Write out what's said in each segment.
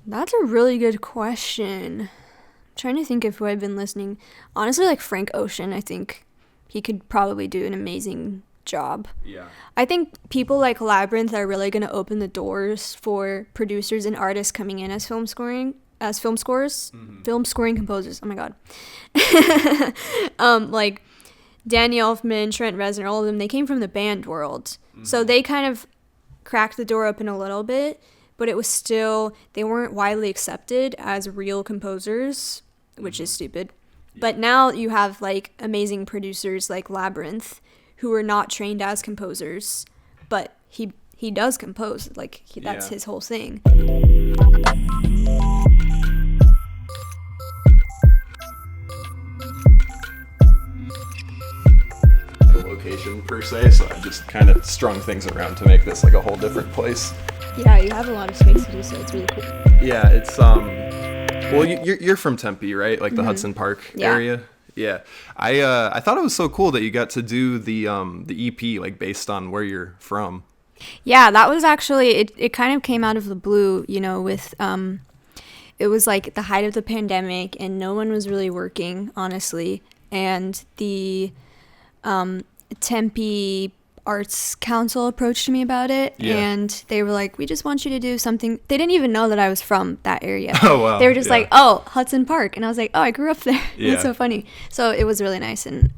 That's a really good question. I'm trying to think of who I've been listening. Honestly, like Frank Ocean, I think he could probably do an amazing job. Yeah. I think people like Labyrinth are really going to open the doors for producers and artists coming in as film scoring composers. Oh my god. Like Danny Elfman, Trent, Reznor, all of them, they came from the band world. So they kind of cracked the door open a little bit, but it was still, they weren't widely accepted as real composers, which is stupid. But now you have like amazing producers like Labyrinth who are not trained as composers, but he does compose. Like that's his whole thing. Location per se, so I just kind of strung things around to make this like a whole different place. Yeah, you have a lot of space to do so. It's really cool. Yeah, it's well, you're from Tempe, right? Like the Hudson Park area. Yeah, I thought it was so cool that you got to do the EP like based on where you're from. Yeah, that was actually it kind of came out of the blue, you know, with it was like the height of the pandemic and no one was really working, honestly, and the Tempe Arts Council approached me about it, and they were like, we just want you to do something. They didn't even know that I was from that area. Oh, wow. They were just like, oh, Hudson Park. And I was like, oh, I grew up there. It's so funny. So it was really nice. And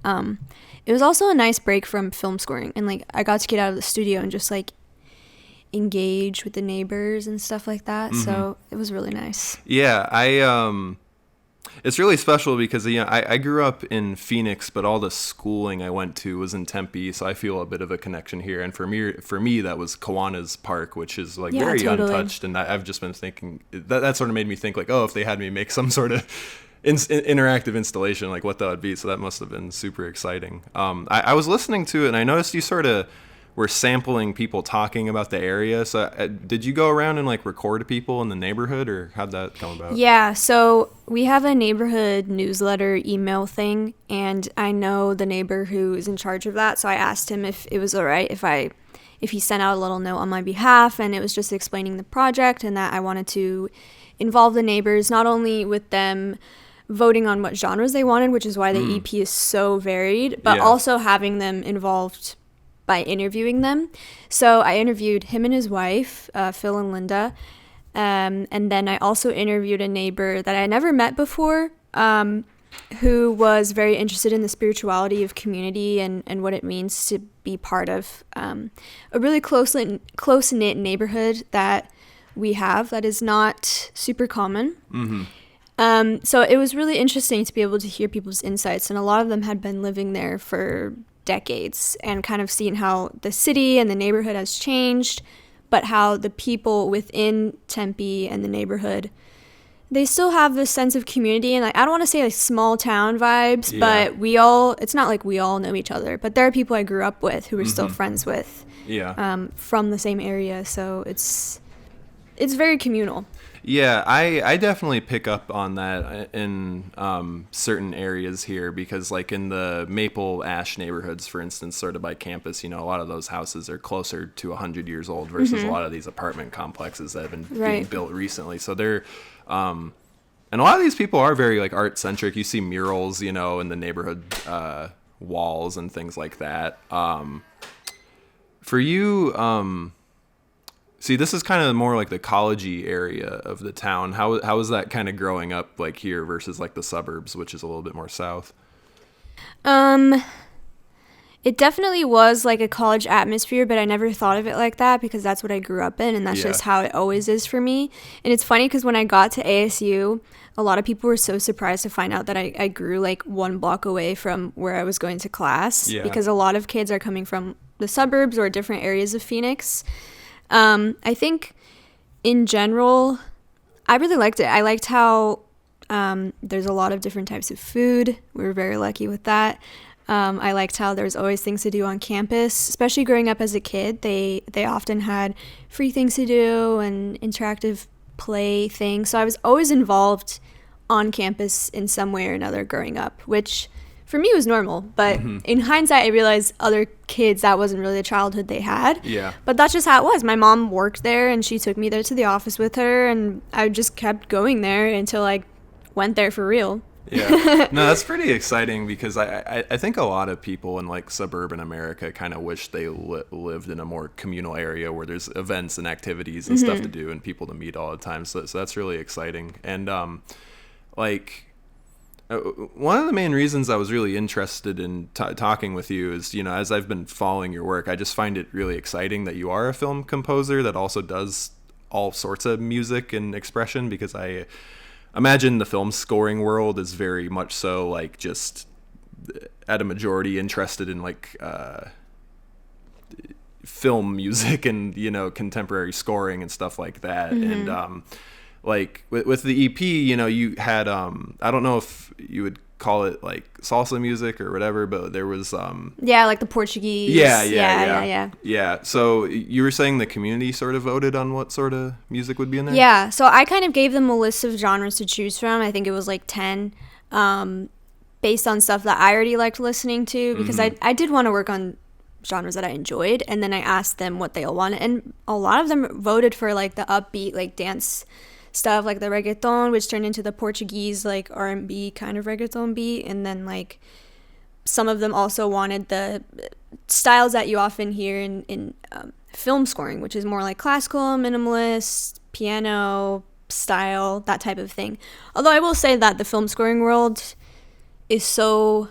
it was also a nice break from film scoring. And like I got to get out of the studio and just like engage with the neighbors and stuff like that. So it was really nice. Yeah, it's really special because I grew up in Phoenix, but all the schooling I went to was in Tempe, so I feel a bit of a connection here. And for me, that was Kiwanis Park, which is like very untouched. And I've just been thinking that sort of made me think like, oh, if they had me make some sort of interactive installation, like what that would be. So that must have been super exciting. I was listening to it, and I noticed you sort of were sampling people talking about the area. So did you go around and like record people in the neighborhood, or how'd that come about? Yeah, so we have a neighborhood newsletter email thing, and I know the neighbor who is in charge of that, so I asked him if it was all right if he sent out a little note on my behalf, and it was just explaining the project and that I wanted to involve the neighbors, not only with them voting on what genres they wanted, which is why the EP is so varied, but also having them involved by interviewing them. So I interviewed him and his wife, Phil and Linda, and then I also interviewed a neighbor that I had never met before, who was very interested in the spirituality of community and what it means to be part of a really close-knit neighborhood that we have that is not super common. So it was really interesting to be able to hear people's insights, and a lot of them had been living there for decades and kind of seeing how the city and the neighborhood has changed, but how the people within Tempe and the neighborhood, they still have this sense of community, and like I don't want to say like small town vibes, but it's not like we all know each other, but there are people I grew up with who we're still friends with from the same area, so it's very communal. Yeah, I definitely pick up on that in certain areas here, because like in the Maple Ash neighborhoods, for instance, sort of by campus, you know, a lot of those houses are closer to 100 years old versus a lot of these apartment complexes that have been being built recently. So they're, and a lot of these people are very like art centric. You see murals, you know, in the neighborhood walls and things like that. For you, see, this is kind of more like the college-y area of the town. How was that kind of growing up like here versus like the suburbs, which is a little bit more south? It definitely was like a college atmosphere, but I never thought of it like that because that's what I grew up in, and that's just how it always is for me. And it's funny because when I got to ASU, a lot of people were so surprised to find out that I grew like 1 block away from where I was going to class, because a lot of kids are coming from the suburbs or different areas of Phoenix. I think in general, I really liked it. I liked how there's a lot of different types of food. We were very lucky with that. I liked how there's always things to do on campus, especially growing up as a kid. They often had free things to do and interactive play things. So I was always involved on campus in some way or another growing up, which for me it was normal, but in hindsight I realized other kids that wasn't really the childhood they had. Yeah. But that's just how it was. My mom worked there and she took me there to the office with her, and I just kept going there until I went there for real. Yeah. No, that's pretty exciting because I think a lot of people in like suburban America kind of wish they lived in a more communal area where there's events and activities and stuff to do and people to meet all the time. So that's really exciting. And one of the main reasons I was really interested in talking with you is, you know, as I've been following your work, I just find it really exciting that you are a film composer that also does all sorts of music and expression, because I imagine the film scoring world is very much so like just at a majority interested in like film music and, you know, contemporary scoring and stuff like that. And like with the EP, you know, you had I don't know if you would call it like salsa music or whatever, but there was like the Portuguese. Yeah. So you were saying the community sort of voted on what sort of music would be in there? Yeah, so I kind of gave them a list of genres to choose from. I think it was like 10, based on stuff that I already liked listening to, because I did want to work on genres that I enjoyed, and then I asked them what they all wanted, and a lot of them voted for like the upbeat like dance stuff, like the reggaeton, which turned into the Portuguese like R&B kind of reggaeton beat, and then like some of them also wanted the styles that you often hear in film scoring, which is more like classical, minimalist, piano style, that type of thing. Although I will say that the film scoring world is so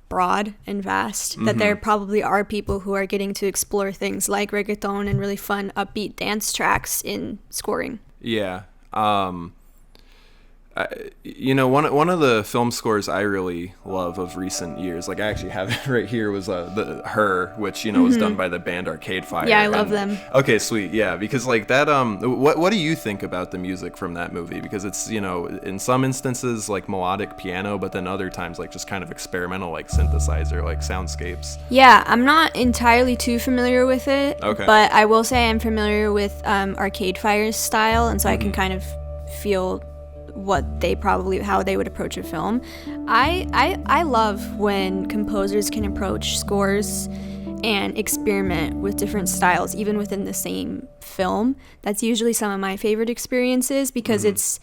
broad and vast that there probably are people who are getting to explore things like reggaeton and really fun upbeat dance tracks in scoring. Yeah. You know, one of the film scores I really love of recent years, like I actually have it right here, was the Her, which, you know, was done by the band Arcade Fire. Yeah, I love them. Okay, sweet. Yeah, because like that, what do you think about the music from that movie? Because it's, you know, in some instances like melodic piano, but then other times like just kind of experimental like synthesizer, like soundscapes. Yeah, I'm not entirely too familiar with it, okay, but I will say I'm familiar with Arcade Fire's style, and so I can kind of feel how they would approach a film. I love when composers can approach scores and experiment with different styles even within the same film. That's usually some of my favorite experiences, because it's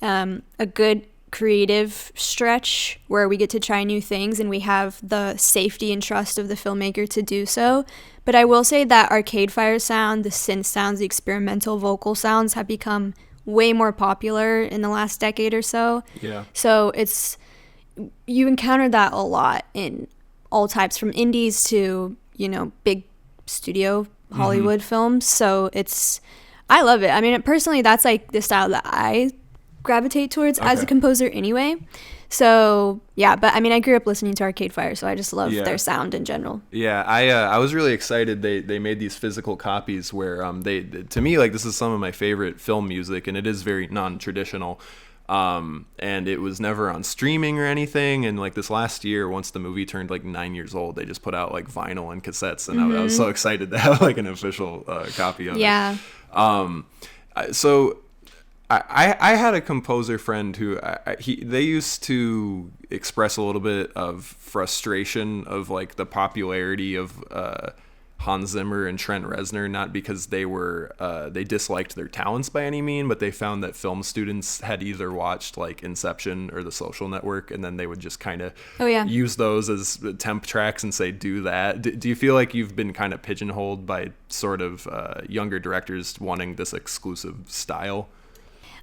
a good creative stretch where we get to try new things and we have the safety and trust of the filmmaker to do so. But I will say that Arcade Fire sound, the synth sounds, the experimental vocal sounds have become way more popular in the last decade or so. Yeah. So you encounter that a lot in all types, from indies to, you know, big studio Hollywood films. So I love it. I mean, personally, that's like the style that I gravitate towards as a composer anyway. So yeah, but I mean, I grew up listening to Arcade Fire, so I just love their sound in general. Yeah, I was really excited. They made these physical copies where to me, like, this is some of my favorite film music, and it is very non-traditional. And it was never on streaming or anything. And like this last year, once the movie turned like 9 years old, they just put out like vinyl and cassettes, and I was so excited to have like an official copy of it. Yeah. So I had a composer friend who they used to express a little bit of frustration of like the popularity of Hans Zimmer and Trent Reznor, not because they disliked their talents by any mean, but they found that film students had either watched like Inception or The Social Network, and then they would just kind of use those as temp tracks and say, do that. Do you feel like you've been kind of pigeonholed by sort of younger directors wanting this exclusive style?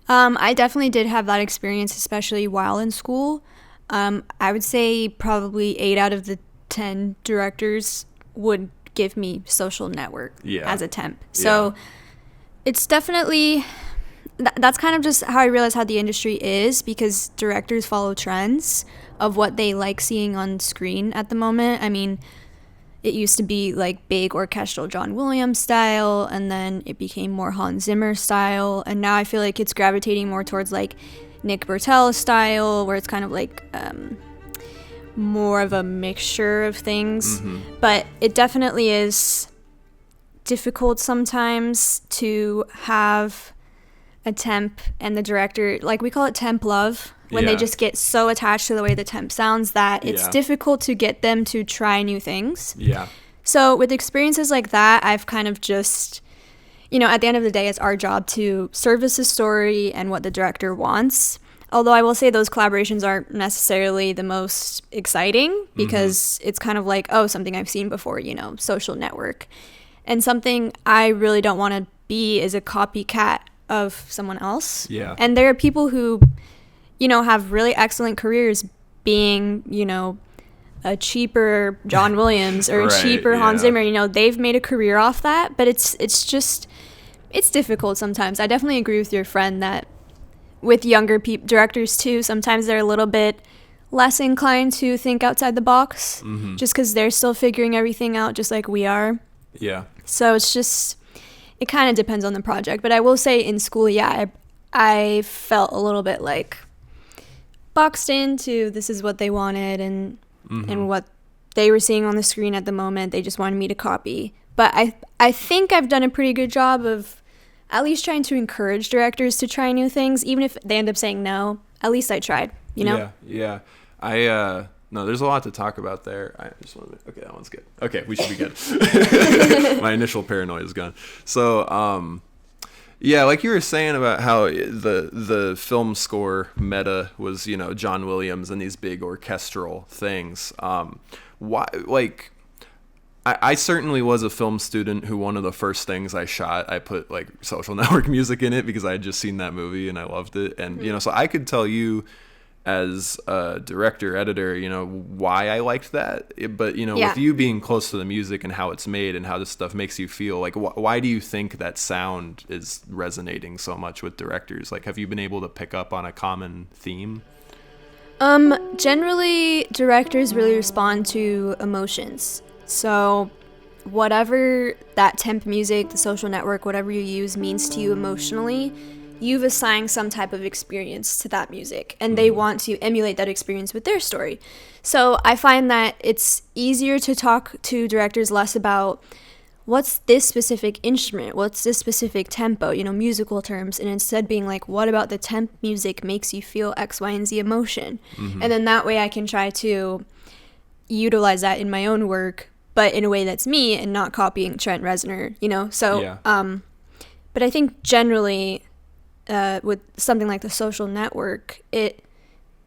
I definitely did have that experience, especially while in school. I would say probably 8 out of the 10 directors would give me Social Network as a temp. So it's definitely, that's kind of just how I realize how the industry is, because directors follow trends of what they like seeing on screen at the moment. I mean, it used to be like big orchestral John Williams style, and then it became more Hans Zimmer style, and now I feel like it's gravitating more towards like Nick Bertel style, where it's kind of like more of a mixture of things. But it definitely is difficult sometimes to have a temp and the director, like we call it temp love, when they Yeah. just get so attached to the way the temp sounds that it's Yeah. difficult to get them to try new things. Yeah. So with experiences like that, I've kind of just, at the end of the day, it's our job to service the story and what the director wants. Although I will say those collaborations aren't necessarily the most exciting because it's kind of like, oh, something I've seen before, social network. And something I really don't want to be is a copycat of someone else. Yeah. And there are people who, have really excellent careers being, a cheaper John Williams or a Right, cheaper yeah. Hans Zimmer. They've made a career off that, but it's difficult sometimes. I definitely agree with your friend that with younger directors too, sometimes they're a little bit less inclined to think outside the box just because they're still figuring everything out just like we are. Yeah. So it kind of depends on the project. But I will say in school, I felt a little bit like boxed into this is what they wanted and what they were seeing on the screen at the moment. They just wanted me to copy. But I think I've done a pretty good job of at least trying to encourage directors to try new things, even if they end up saying no. At least I tried, Yeah. No, there's a lot to talk about there. I just want to. Okay, that one's good. Okay, we should be good. My initial paranoia is gone. So, yeah, like you were saying about how the film score meta was, John Williams and these big orchestral things. Why, like. I certainly was a film student who one of the first things I shot, I put like social network music in it because I had just seen that movie and I loved it. And, so I could tell you as a director, editor, why I liked that. But, with you being close to the music and how it's made and how this stuff makes you feel, like, why do you think that sound is resonating so much with directors? Like, have you been able to pick up on a common theme? Generally, directors really respond to emotions. So whatever that temp music, the social network, whatever you use means to you emotionally, you've assigned some type of experience to that music and they want to emulate that experience with their story. So I find that it's easier to talk to directors less about what's this specific instrument, what's this specific tempo, musical terms, and instead being like, what about the temp music makes you feel X, Y, and Z emotion? And then that way I can try to utilize that in my own work, but in a way that's me and not copying Trent Reznor, So, Yeah. But I think generally with something like the social network, it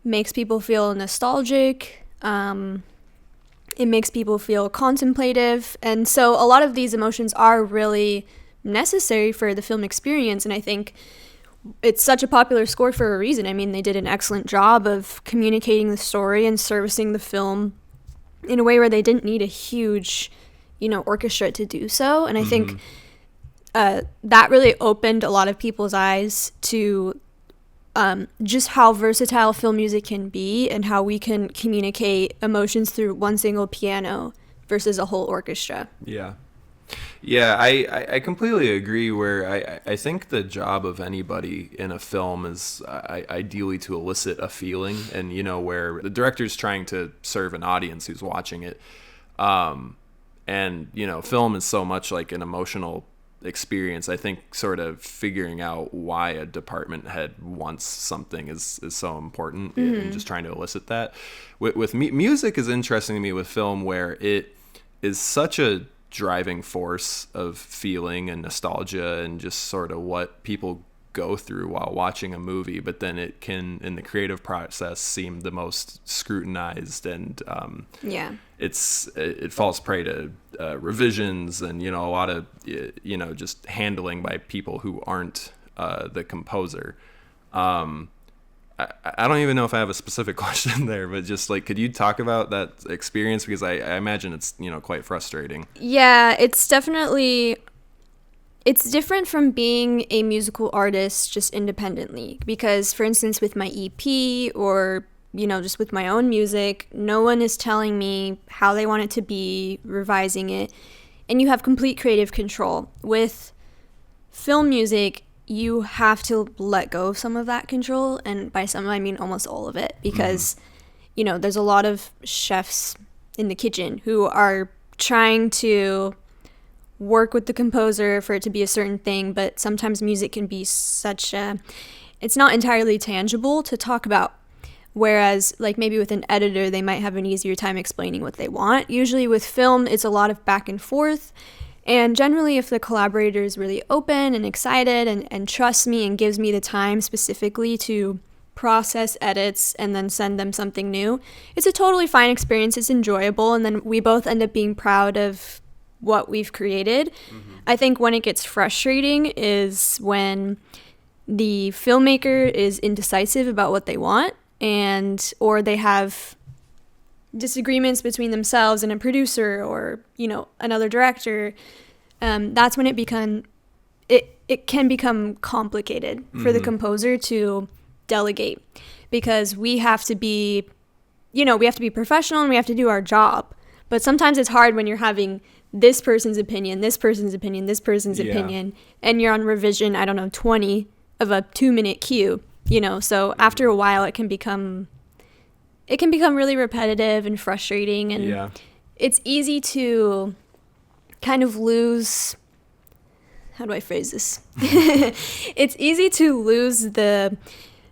makes people feel nostalgic. It makes people feel contemplative. And so a lot of these emotions are really necessary for the film experience. And I think it's such a popular score for a reason. I mean, they did an excellent job of communicating the story and servicing the film in a way where they didn't need a huge, orchestra to do so. And I think that really opened a lot of people's eyes to just how versatile film music can be and how we can communicate emotions through one single piano versus a whole orchestra. Yeah. Yeah, I completely agree where I think the job of anybody in a film is ideally to elicit a feeling and, where the director's trying to serve an audience who's watching it. And, film is so much like an emotional experience. I think sort of figuring out why a department head wants something is so important and just trying to elicit that. With music is interesting to me with film where it is such a driving force of feeling and nostalgia and just sort of what people go through while watching a movie, but then it can in the creative process seem the most scrutinized and it falls prey to revisions and a lot of just handling by people who aren't the composer. I don't even know if I have a specific question there, but just like, could you talk about that experience? Because I imagine it's, quite frustrating. Yeah, it's different from being a musical artist just independently. Because, for instance, with my EP or, just with my own music, no one is telling me how they want it to be, revising it. And you have complete creative control. With film music, you have to let go of some of that control, and by some I mean almost all of it, because there's a lot of chefs in the kitchen who are trying to work with the composer for it to be a certain thing, but sometimes music can be such a, it's not entirely tangible to talk about. Whereas, like, maybe with an editor, they might have an easier time explaining what they want. Usually with film, it's a lot of back and forth. And generally, if the collaborator is really open and excited and trusts me and gives me the time specifically to process edits and then send them something new, it's a totally fine experience. It's enjoyable. And then we both end up being proud of what we've created. I think when it gets frustrating is when the filmmaker is indecisive about what they want, and or they have disagreements between themselves and a producer or, you know, another director. That's when it can become complicated for the composer to delegate, because we have to be, you know, we have to be professional and we have to do our job. But sometimes it's hard when you're having this person's opinion, this person's opinion, this person's opinion, and you're on revision, I don't know, 20 of a 2-minute cue, you know. So after a while, it can become really repetitive and frustrating, and it's easy to kind of lose, how do I phrase this? It's easy to lose the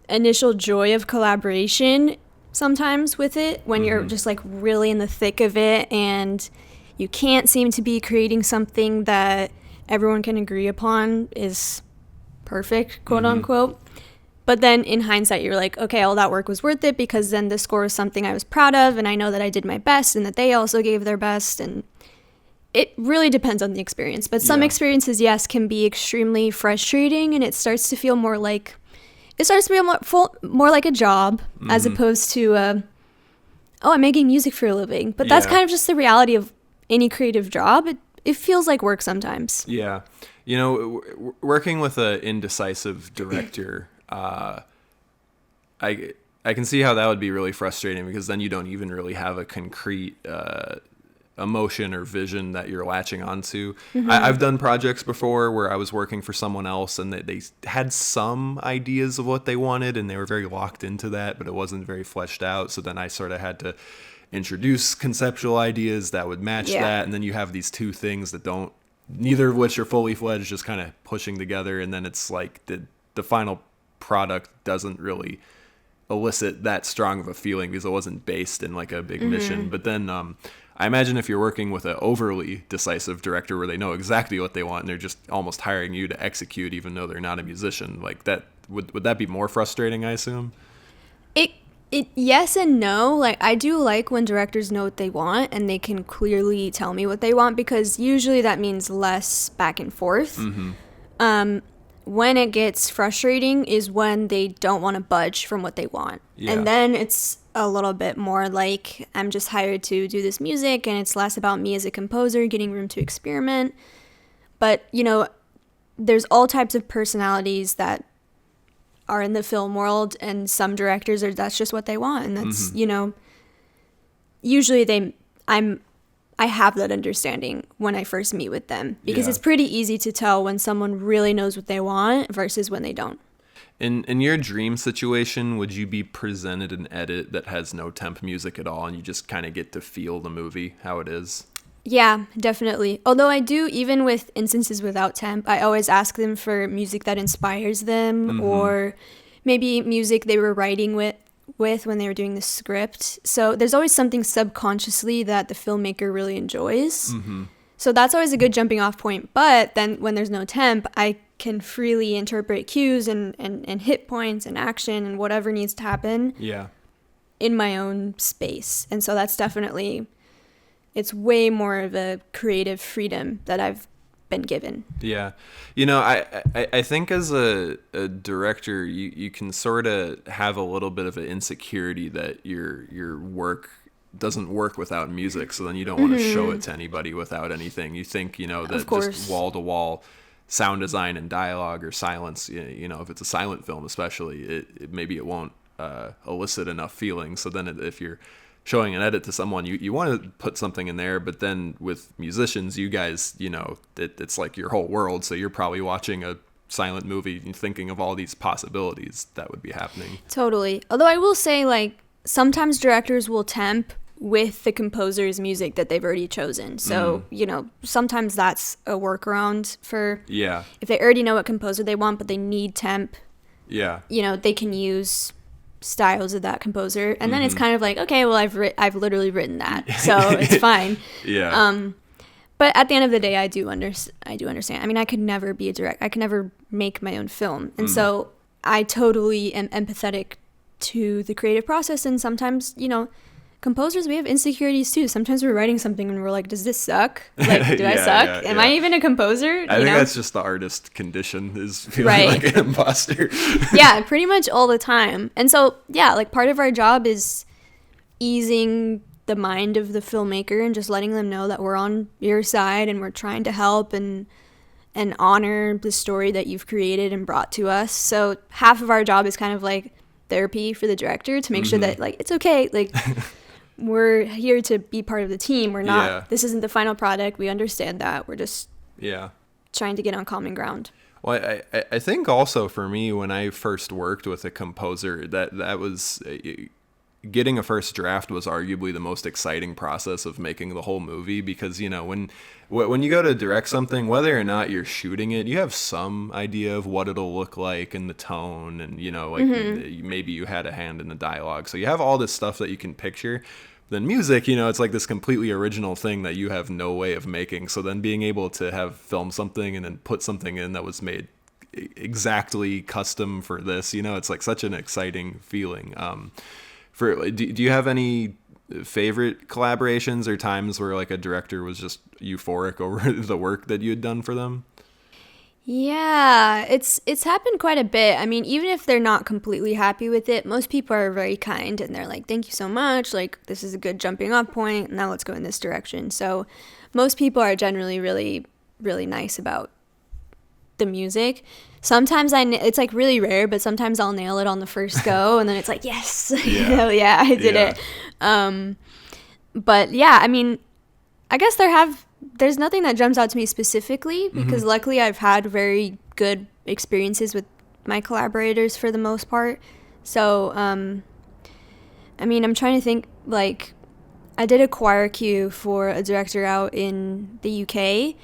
initial joy of collaboration sometimes with it when you're just like really in the thick of it and you can't seem to be creating something that everyone can agree upon is perfect, quote unquote. But then in hindsight, you're like, okay, all that work was worth it because then the score is something I was proud of and I know that I did my best and that they also gave their best. And it really depends on the experience. But some experiences, yes, can be extremely frustrating, and it starts to feel more like, more like a job as opposed to, oh, I'm making music for a living. But that's kind of just the reality of any creative job. It feels like work sometimes. Yeah. You know, working with an indecisive director, I can see how that would be really frustrating, because then you don't even really have a concrete emotion or vision that you're latching onto. I've done projects before where I was working for someone else and they had some ideas of what they wanted and they were very locked into that, but it wasn't very fleshed out. So then I sort of had to introduce conceptual ideas that would match that, and then you have these two things that don't, neither of which are fully fledged, just kind of pushing together, and then it's like the final product doesn't really elicit that strong of a feeling because it wasn't based in like a big mission. But then I imagine if you're working with an overly decisive director where they know exactly what they want and they're just almost hiring you to execute even though they're not a musician, like that, would that be more frustrating, I assume? It yes and no. Like, I do like when directors know what they want and they can clearly tell me what they want, because usually that means less back and forth. When it gets frustrating is when they don't want to budge from what they want. And then it's a little bit more like, I'm just hired to do this music, and it's less about me as a composer getting room to experiment. But, you know, there's all types of personalities that are in the film world, and some directors that's just what they want, and that's you know, usually I have that understanding when I first meet with them, because it's pretty easy to tell when someone really knows what they want versus when they don't. In your dream situation, would you be presented an edit that has no temp music at all and you just kind of get to feel the movie how it is? Yeah, definitely. Although I do, even with instances without temp, I always ask them for music that inspires them, or maybe music they were writing with when they were doing the script. So there's always something subconsciously that the filmmaker really enjoys. So that's always a good jumping off point. But then when there's no temp, I can freely interpret cues and hit points and action and whatever needs to happen in my own space. And so that's definitely, it's way more of a creative freedom that I've been given. Yeah. You know, I think as a director, you can sort of have a little bit of an insecurity that your work doesn't work without music, so then you don't want to show it to anybody without anything. You think, you know, that just wall-to-wall sound design and dialogue or silence, you know, if it's a silent film especially, maybe it won't elicit enough feeling. So then if you're showing an edit to someone, you want to put something in there, but then with musicians, you guys, you know, it's like your whole world, so you're probably watching a silent movie and thinking of all these possibilities that would be happening. Totally. Although I will say, like, sometimes directors will temp with the composer's music that they've already chosen. So, sometimes that's a workaround for if they already know what composer they want, but they need temp. Yeah. They can use styles of that composer, and then it's kind of like, okay, well, I've literally written that, so it's fine. Yeah. But at the end of the day, I do understand. I mean, I could never be a director. I could never make my own film, and so I totally am empathetic to the creative process. And sometimes, composers, we have insecurities too. Sometimes we're writing something and we're like, does this suck? Like, do I suck? Am I even a composer? I think that's just the artist condition, is feeling like an imposter. Yeah, pretty much all the time. And so, like part of our job is easing the mind of the filmmaker and just letting them know that we're on your side and we're trying to help and honor the story that you've created and brought to us. So half of our job is kind of like therapy for the director to make sure that like it's okay, like we're here to be part of the team. We're not this isn't the final product. We understand that. We're just trying to get on common ground. Well, I think also for me, when I first worked with a composer, that was getting a first draft was arguably the most exciting process of making the whole movie, because when you go to direct something, whether or not you're shooting it, you have some idea of what it'll look like and the tone, and maybe you had a hand in the dialogue, so you have all this stuff that you can picture. Then music, it's like this completely original thing that you have no way of making. So then being able to have filmed something and then put something in that was made exactly custom for this, it's like such an exciting feeling. Do you have any favorite collaborations or times where like a director was just euphoric over the work that you had done for them? Yeah, it's happened quite a bit. I mean, even if they're not completely happy with it, most people are very kind and they're like, thank you so much. Like, this is a good jumping off point. Now let's go in this direction. So most people are generally really, really nice about the music. Sometimes it's like really rare, but sometimes I'll nail it on the first go and then it's like, yes, I did it. But yeah, I mean, I guess there's nothing that jumps out to me specifically, because luckily I've had very good experiences with my collaborators for the most part. So, I mean, I'm trying to think, like, I did a choir cue for a director out in the UK,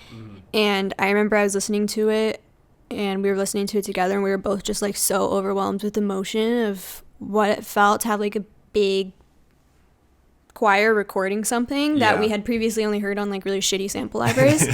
and I remember I was listening to it, and we were listening to it together, and we were both just, like, so overwhelmed with emotion of what it felt to have, like, a big choir recording something that we had previously only heard on like really shitty sample libraries.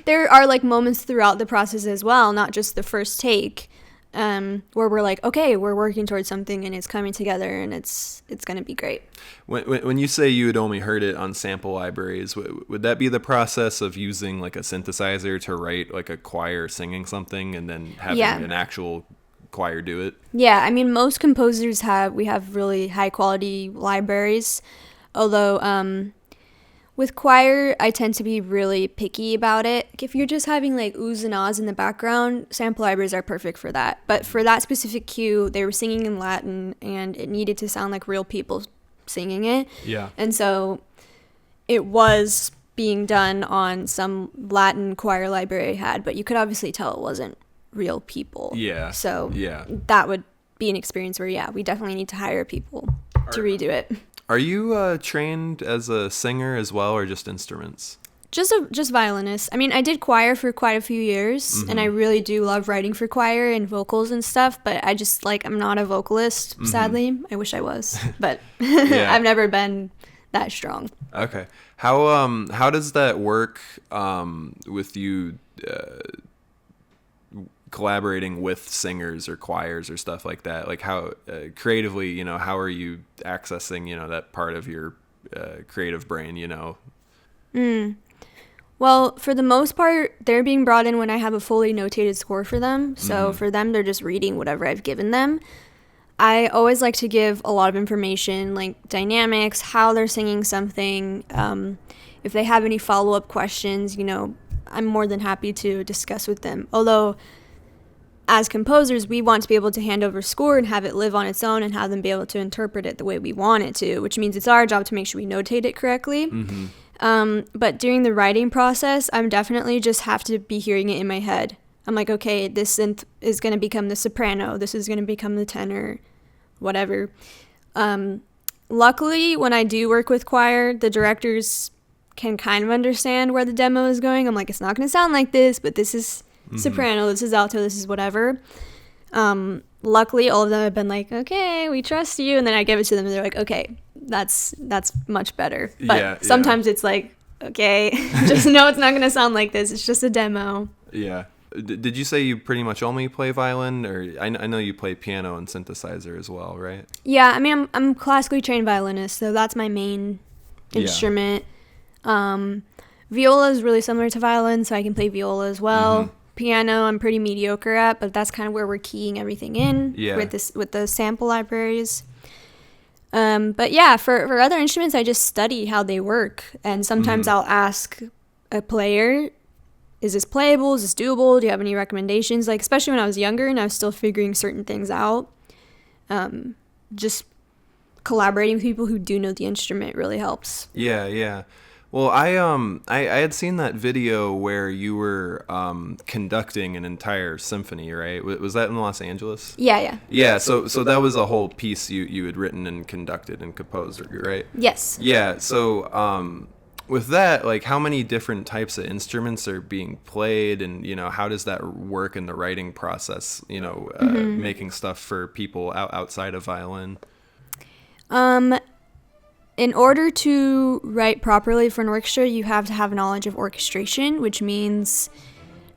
There are like moments throughout the process as well, not just the first take, where we're like, okay, we're working towards something and it's coming together and it's going to be great. When you say you had only heard it on sample libraries, would that be the process of using like a synthesizer to write like a choir singing something and then having an actual choir do it? Yeah, I mean, most composers have really high quality libraries, although with choir I tend to be really picky about it. If you're just having like oohs and ahs in the background, sample libraries are perfect for that. But for that specific cue, they were singing in Latin and it needed to sound like real people singing it. And so it was being done on some Latin choir library I had, but you could obviously tell it wasn't real people. So that would be an experience where we definitely need to hire people to redo it. Are you trained as a singer as well, or just instruments? Just violinist. I mean, I did choir for quite a few years, and I really do love writing for choir and vocals and stuff, but I just I'm not a vocalist, sadly. I wish I was, but I've never been that strong. Okay. How does that work with you collaborating with singers or choirs or stuff like that? Like how creatively, how are you accessing, that part of your creative brain, Well, for the most part, they're being brought in when I have a fully notated score for them. So for them, they're just reading whatever I've given them. I always like to give a lot of information, like dynamics, how they're singing something. If they have any follow-up questions, I'm more than happy to discuss with them. Although, as composers, we want to be able to hand over score and have it live on its own and have them be able to interpret it the way we want it to, which means it's our job to make sure we notate it correctly. But during the writing process, I'm definitely just have to be hearing it in my head. I'm like, okay, this synth is going to become the soprano. This is going to become the tenor, whatever. Luckily, when I do work with choir, the directors can kind of understand where the demo is going. I'm like, it's not going to sound like this, but this is soprano, this is alto, this is whatever. Luckily, all of them have been like, okay, we trust you. And then I give it to them and they're like, okay, that's much better. But sometimes it's like, okay, just know it's not going to sound like this. It's just a demo. Yeah. Did you say you pretty much only play violin, or I know you play piano and synthesizer as well, right? Yeah, I mean, I'm classically trained violinist, so that's my main instrument. Viola is really similar to violin, so I can play viola as well. Piano, I'm pretty mediocre at, but that's kind of where we're keying everything in with the sample libraries. But yeah, for other instruments, I just study how they work, and sometimes I'll ask a player, is this playable? Is this doable? Do you have any recommendations? Like, especially when I was younger and I was still figuring certain things out. Just collaborating with people who do know the instrument really helps. Yeah. Well, I had seen that video where you were conducting an entire symphony, right? Was that in Los Angeles? Yeah. Yeah, so that was a whole piece you had written and conducted and composed, right? Yes. Yeah, so with that, like, how many different types of instruments are being played, and how does that work in the writing process, making stuff for people outside of violin? In order to write properly for an orchestra, you have to have knowledge of orchestration, which means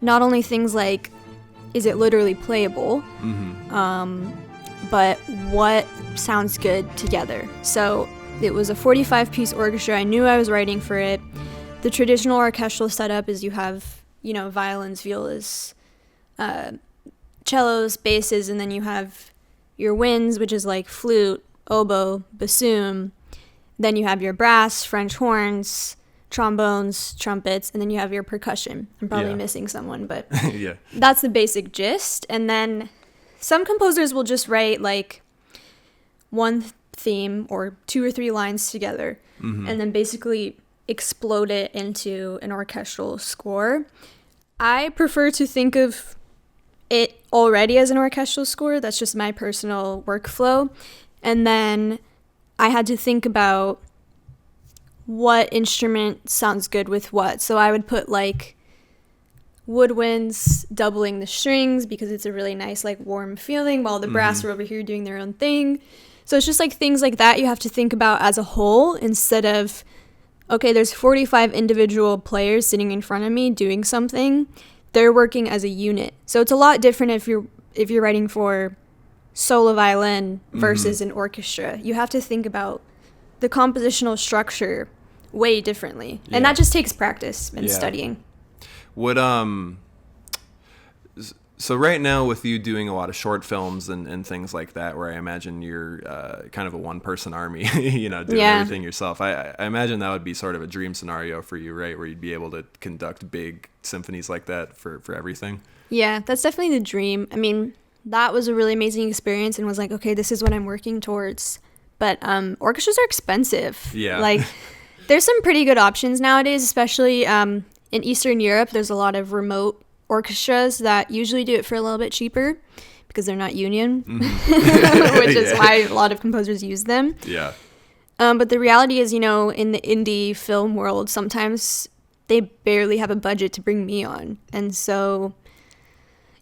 not only things like, is it literally playable, but what sounds good together. So it was a 45-piece orchestra. I knew I was writing for it. The traditional orchestral setup is you have, violins, violas, cellos, basses, and then you have your winds, which is like flute, oboe, bassoon. Then you have your brass, French horns, trombones, trumpets, and then you have your percussion. I'm probably missing someone, but that's the basic gist. And then some composers will just write like one theme or 2 or 3 lines together and then basically explode it into an orchestral score. I prefer to think of it already as an orchestral score. That's just my personal workflow. And then I had to think about what instrument sounds good with what. So I would put like woodwinds doubling the strings because it's a really nice like warm feeling while the brass are over here doing their own thing. So it's just like things like that you have to think about as a whole instead of, okay, there's 45 individual players sitting in front of me doing something. They're working as a unit. So it's a lot different if you're writing for solo violin versus an orchestra. You have to think about the compositional structure way differently. And that just takes practice and studying. So right now with you doing a lot of short films and things like that, where I imagine you're kind of a one-person army, doing everything yourself, I imagine that would be sort of a dream scenario for you, right? Where you'd be able to conduct big symphonies like that for everything. Yeah, that's definitely the dream. I mean, that was a really amazing experience and was like, okay, this is what I'm working towards. But orchestras are expensive. Yeah. Like, there's some pretty good options nowadays, especially in Eastern Europe. There's a lot of remote orchestras that usually do it for a little bit cheaper because they're not union, which is why a lot of composers use them. Yeah. But the reality is, in the indie film world, sometimes they barely have a budget to bring me on. And so,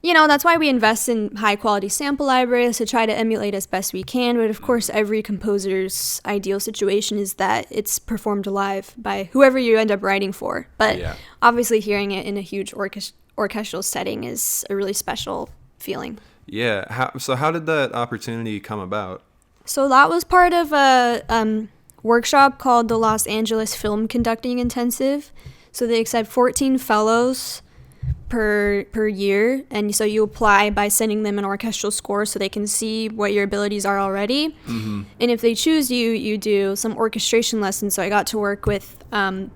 that's why we invest in high quality sample libraries to try to emulate as best we can. But of course, every composer's ideal situation is that it's performed live by whoever you end up writing for. But obviously hearing it in a huge orchestral setting is a really special feeling. Yeah. So how did that opportunity come about? So that was part of a workshop called the Los Angeles Film Conducting Intensive. So they accept 14 fellows per year, and so you apply by sending them an orchestral score so they can see what your abilities are already. And if they choose you, you do some orchestration lessons. So I got to work with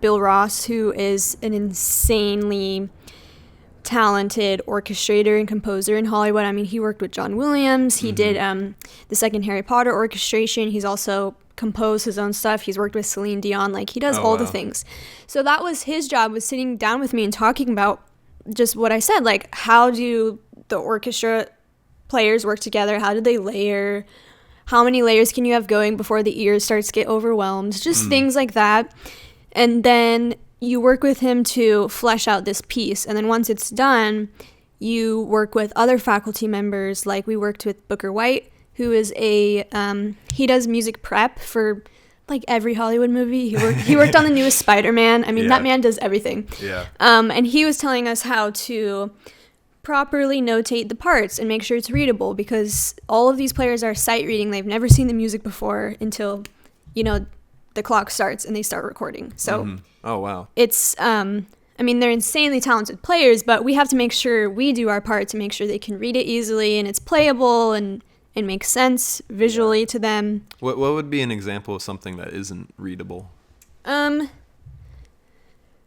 Bill Ross, who is an insanely talented orchestrator and composer in Hollywood. I mean, he worked with John Williams. He did the second Harry Potter orchestration. He's also composed his own stuff. He's worked with Celine Dion. Like, he does all the things. So that was his job, was sitting down with me and talking about just what I said, like, how do the orchestra players work together? How do they layer? how many layers can you have going before the ear starts to get overwhelmed, just things like that. And then you work with him to flesh out this piece, and then once it's done, you work with other faculty members. Like we worked with Booker White, who is he does music prep for like every Hollywood movie. He worked on the newest Spider-Man. I mean, that man does everything. Yeah. And he was telling us how to properly notate the parts and make sure it's readable, because all of these players are sight reading. They've never seen the music before until, the clock starts and they start recording. So Oh, wow. it's, they're insanely talented players, but we have to make sure we do our part to make sure they can read it easily and it's playable and it makes sense visually to them. What would be an example of something that isn't readable?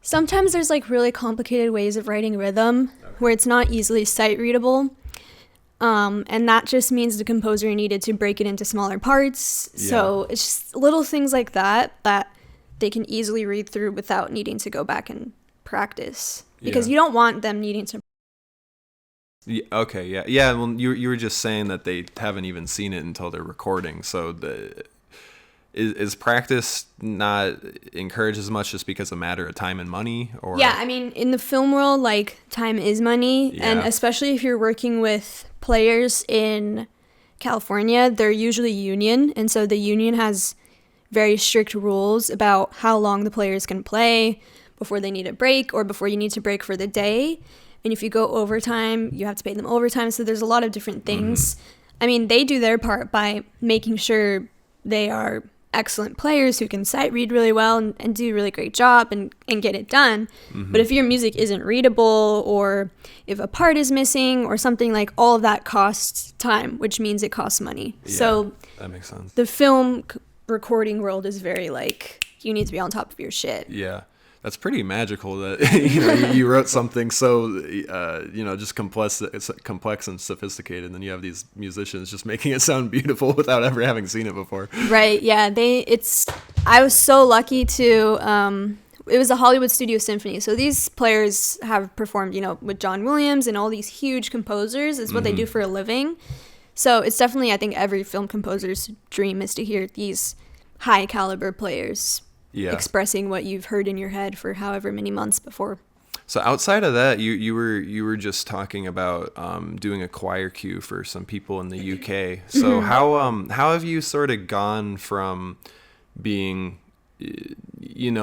Sometimes there's like really complicated ways of writing rhythm where it's not easily sight readable. And that just means the composer needed to break it into smaller parts. Yeah. So it's just little things like that they can easily read through without needing to go back and practice. Because you don't want them needing to. Yeah, okay, yeah. Yeah, well, you were just saying that they haven't even seen it until they're recording. So is practice not encouraged as much just because of a matter of time and money? Or Yeah, I mean, in the film world, like, time is money. Yeah. And especially if you're working with players in California, they're usually union. And so the union has very strict rules about how long the players can play before they need a break or before you need to break for the day. And if you go overtime, you have to pay them overtime. So there's a lot of different things. I mean, they do their part by making sure they are excellent players who can sight read really well and do a really great job and get it done. But if your music isn't readable, or if a part is missing or something, like, all of that costs time, which means it costs money. Yeah, so that makes sense. The film recording world is very, like, you need to be on top of your shit. Yeah. That's pretty magical that you wrote something so just complex and sophisticated, and then you have these musicians just making it sound beautiful without ever having seen it before. Right? Yeah. I was so lucky to. It was the Hollywood Studio Symphony, so these players have performed, with John Williams and all these huge composers. It's what they do for a living. So it's definitely, I think, every film composer's dream is to hear these high caliber players. Yeah. Expressing what you've heard in your head for however many months before. So outside of that, you were just talking about doing a choir cue for some people in the UK. So how have you sort of gone from being a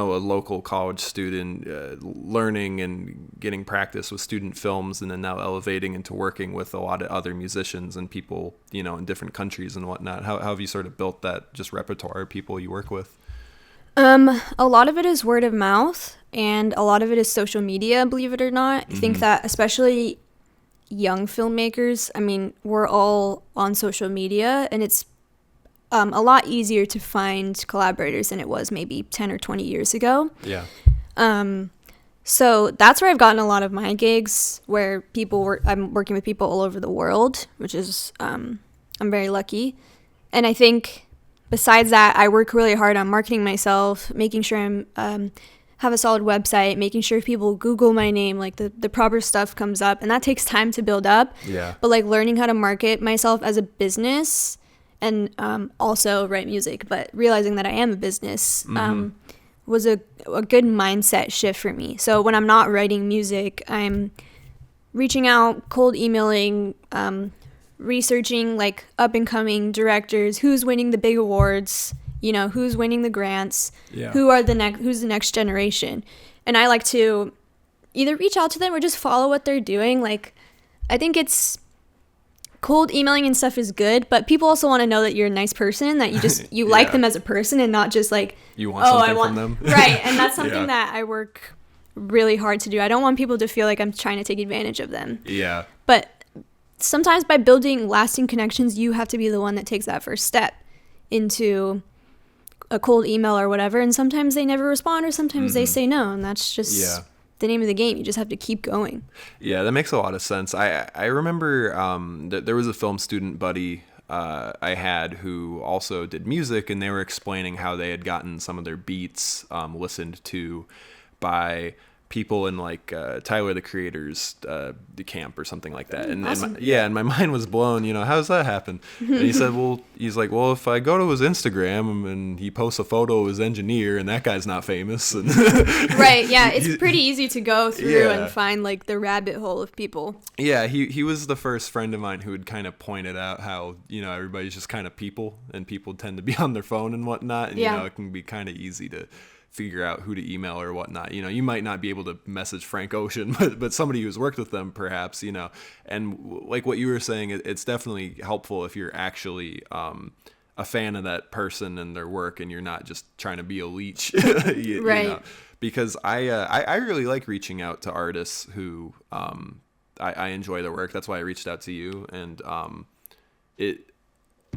local college student, learning and getting practice with student films, and then now elevating into working with a lot of other musicians and people in different countries and whatnot? How have you sort of built that just repertoire of people you work with? A lot of it is word of mouth, and a lot of it is social media, believe it or not. I think that especially young filmmakers, I mean, we're all on social media, and it's a lot easier to find collaborators than it was maybe 10 or 20 years ago. Yeah. So that's where I've gotten a lot of my gigs, where I'm working with people all over the world, which is, I'm very lucky. And I think besides that, I work really hard on marketing myself, making sure I'm have a solid website, making sure if people Google my name, like the proper stuff comes up, and that takes time to build up. Yeah. But like learning how to market myself as a business and also write music, but realizing that I am a business was a good mindset shift for me. So when I'm not writing music, I'm reaching out, cold emailing, researching like up and coming directors, who's winning the big awards, who's winning the grants, who's the next generation. And I like to either reach out to them or just follow what they're doing. Like, I think it's cold emailing and stuff is good, but people also want to know that you're a nice person, that you like them as a person, and not just like you want something from them. Right. And that's something that I work really hard to do. I don't want people to feel like I'm trying to take advantage of them. Yeah. But sometimes by building lasting connections, you have to be the one that takes that first step into a cold email or whatever. And sometimes they never respond, or sometimes they say no. And that's just the name of the game. You just have to keep going. Yeah, that makes a lot of sense. I remember there was a film student buddy I had who also did music, and they were explaining how they had gotten some of their beats listened to by people in like Tyler the Creator's the camp or something like that. And, awesome. and my mind was blown. How does that happen? And he said, he's like, well, if I go to his Instagram and he posts a photo of his engineer and that guy's not famous. And right. Yeah. It's pretty easy to go through Yeah. and find like the rabbit hole of people. Yeah. He was the first friend of mine who had kind of pointed out how, everybody's just kind of people, and people tend to be on their phone and whatnot. And, Yeah. it can be kind of easy to figure out who to email or whatnot. You might not be able to message Frank Ocean, but somebody who's worked with them perhaps, and like what you were saying, it's definitely helpful if you're actually a fan of that person and their work, and you're not just trying to be a leech. Right. Because I really like reaching out to artists who I enjoy their work. That's why I reached out to you. And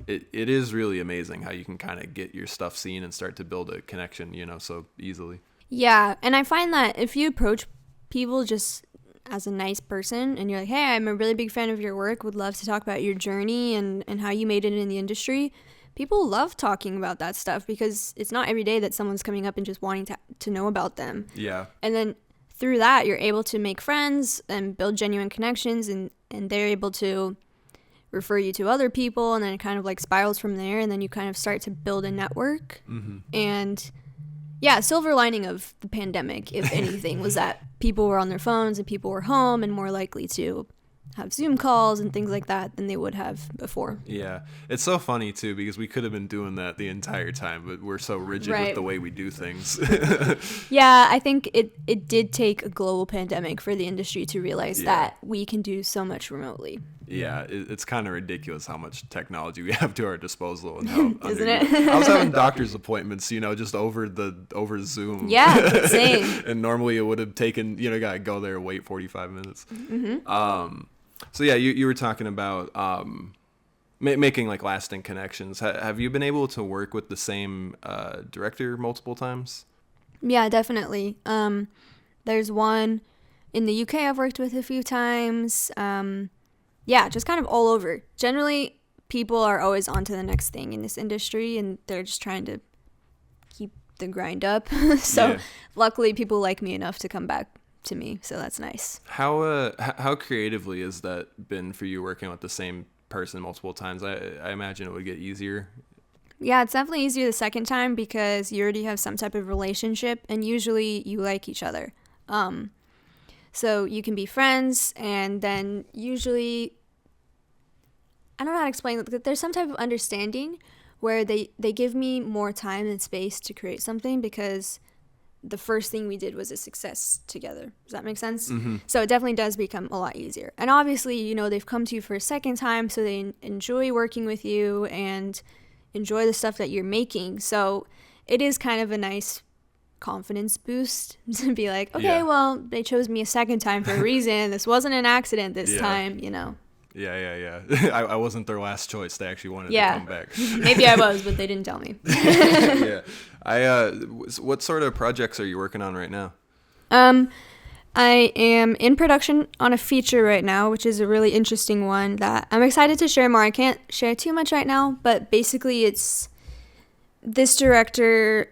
it is really amazing how you can kind of get your stuff seen and start to build a connection, so easily. Yeah. And I find that if you approach people just as a nice person and you're like, hey, I'm a really big fan of your work, would love to talk about your journey and how you made it in the industry, people love talking about that stuff because it's not every day that someone's coming up and just wanting to know about them. Yeah. And then through that, you're able to make friends and build genuine connections, and they're able to refer you to other people, and then it kind of like spirals from there, and then you kind of start to build a network. Mm-hmm. And yeah, silver lining of the pandemic, if anything, was that people were on their phones and people were home and more likely to have Zoom calls and things like that than they would have before. Yeah. It's so funny too, because we could have been doing that the entire time, but we're so rigid Right. with the way we do things. Yeah, I think it did take a global pandemic for the industry to realize that we can do so much remotely. Yeah, it's kind of ridiculous how much technology we have to our disposal, and how Isn't it? I was having doctor's appointments, just over Zoom. Yeah, same. And normally it would have taken, gotta go there and wait 45 minutes. Mm-hmm. So yeah, you were talking about making like lasting connections. Have you been able to work with the same director multiple times? Yeah, definitely. There's one in the UK I've worked with a few times. Yeah, just kind of all over. Generally, people are always on to the next thing in this industry, and they're just trying to keep the grind up. So luckily, people like me enough to come back to me, so that's nice. How creatively has that been for you, working with the same person multiple times? I imagine it would get easier. Yeah, it's definitely easier the second time because you already have some type of relationship, and usually you like each other. So you can be friends, and then usually, I don't know how to explain it. There's some type of understanding where they give me more time and space to create something because the first thing we did was a success together. Does that make sense? Mm-hmm. So it definitely does become a lot easier. And obviously, they've come to you for a second time, so they enjoy working with you and enjoy the stuff that you're making. So it is kind of a nice confidence boost to be like, okay, well, they chose me a second time for a reason. This wasn't an accident this time, Yeah. I wasn't their last choice. They actually wanted to come back. Maybe I was, but they didn't tell me. Yeah. What sort of projects are you working on right now? I am in production on a feature right now, which is a really interesting one that I'm excited to share more. I can't share too much right now, but basically it's this director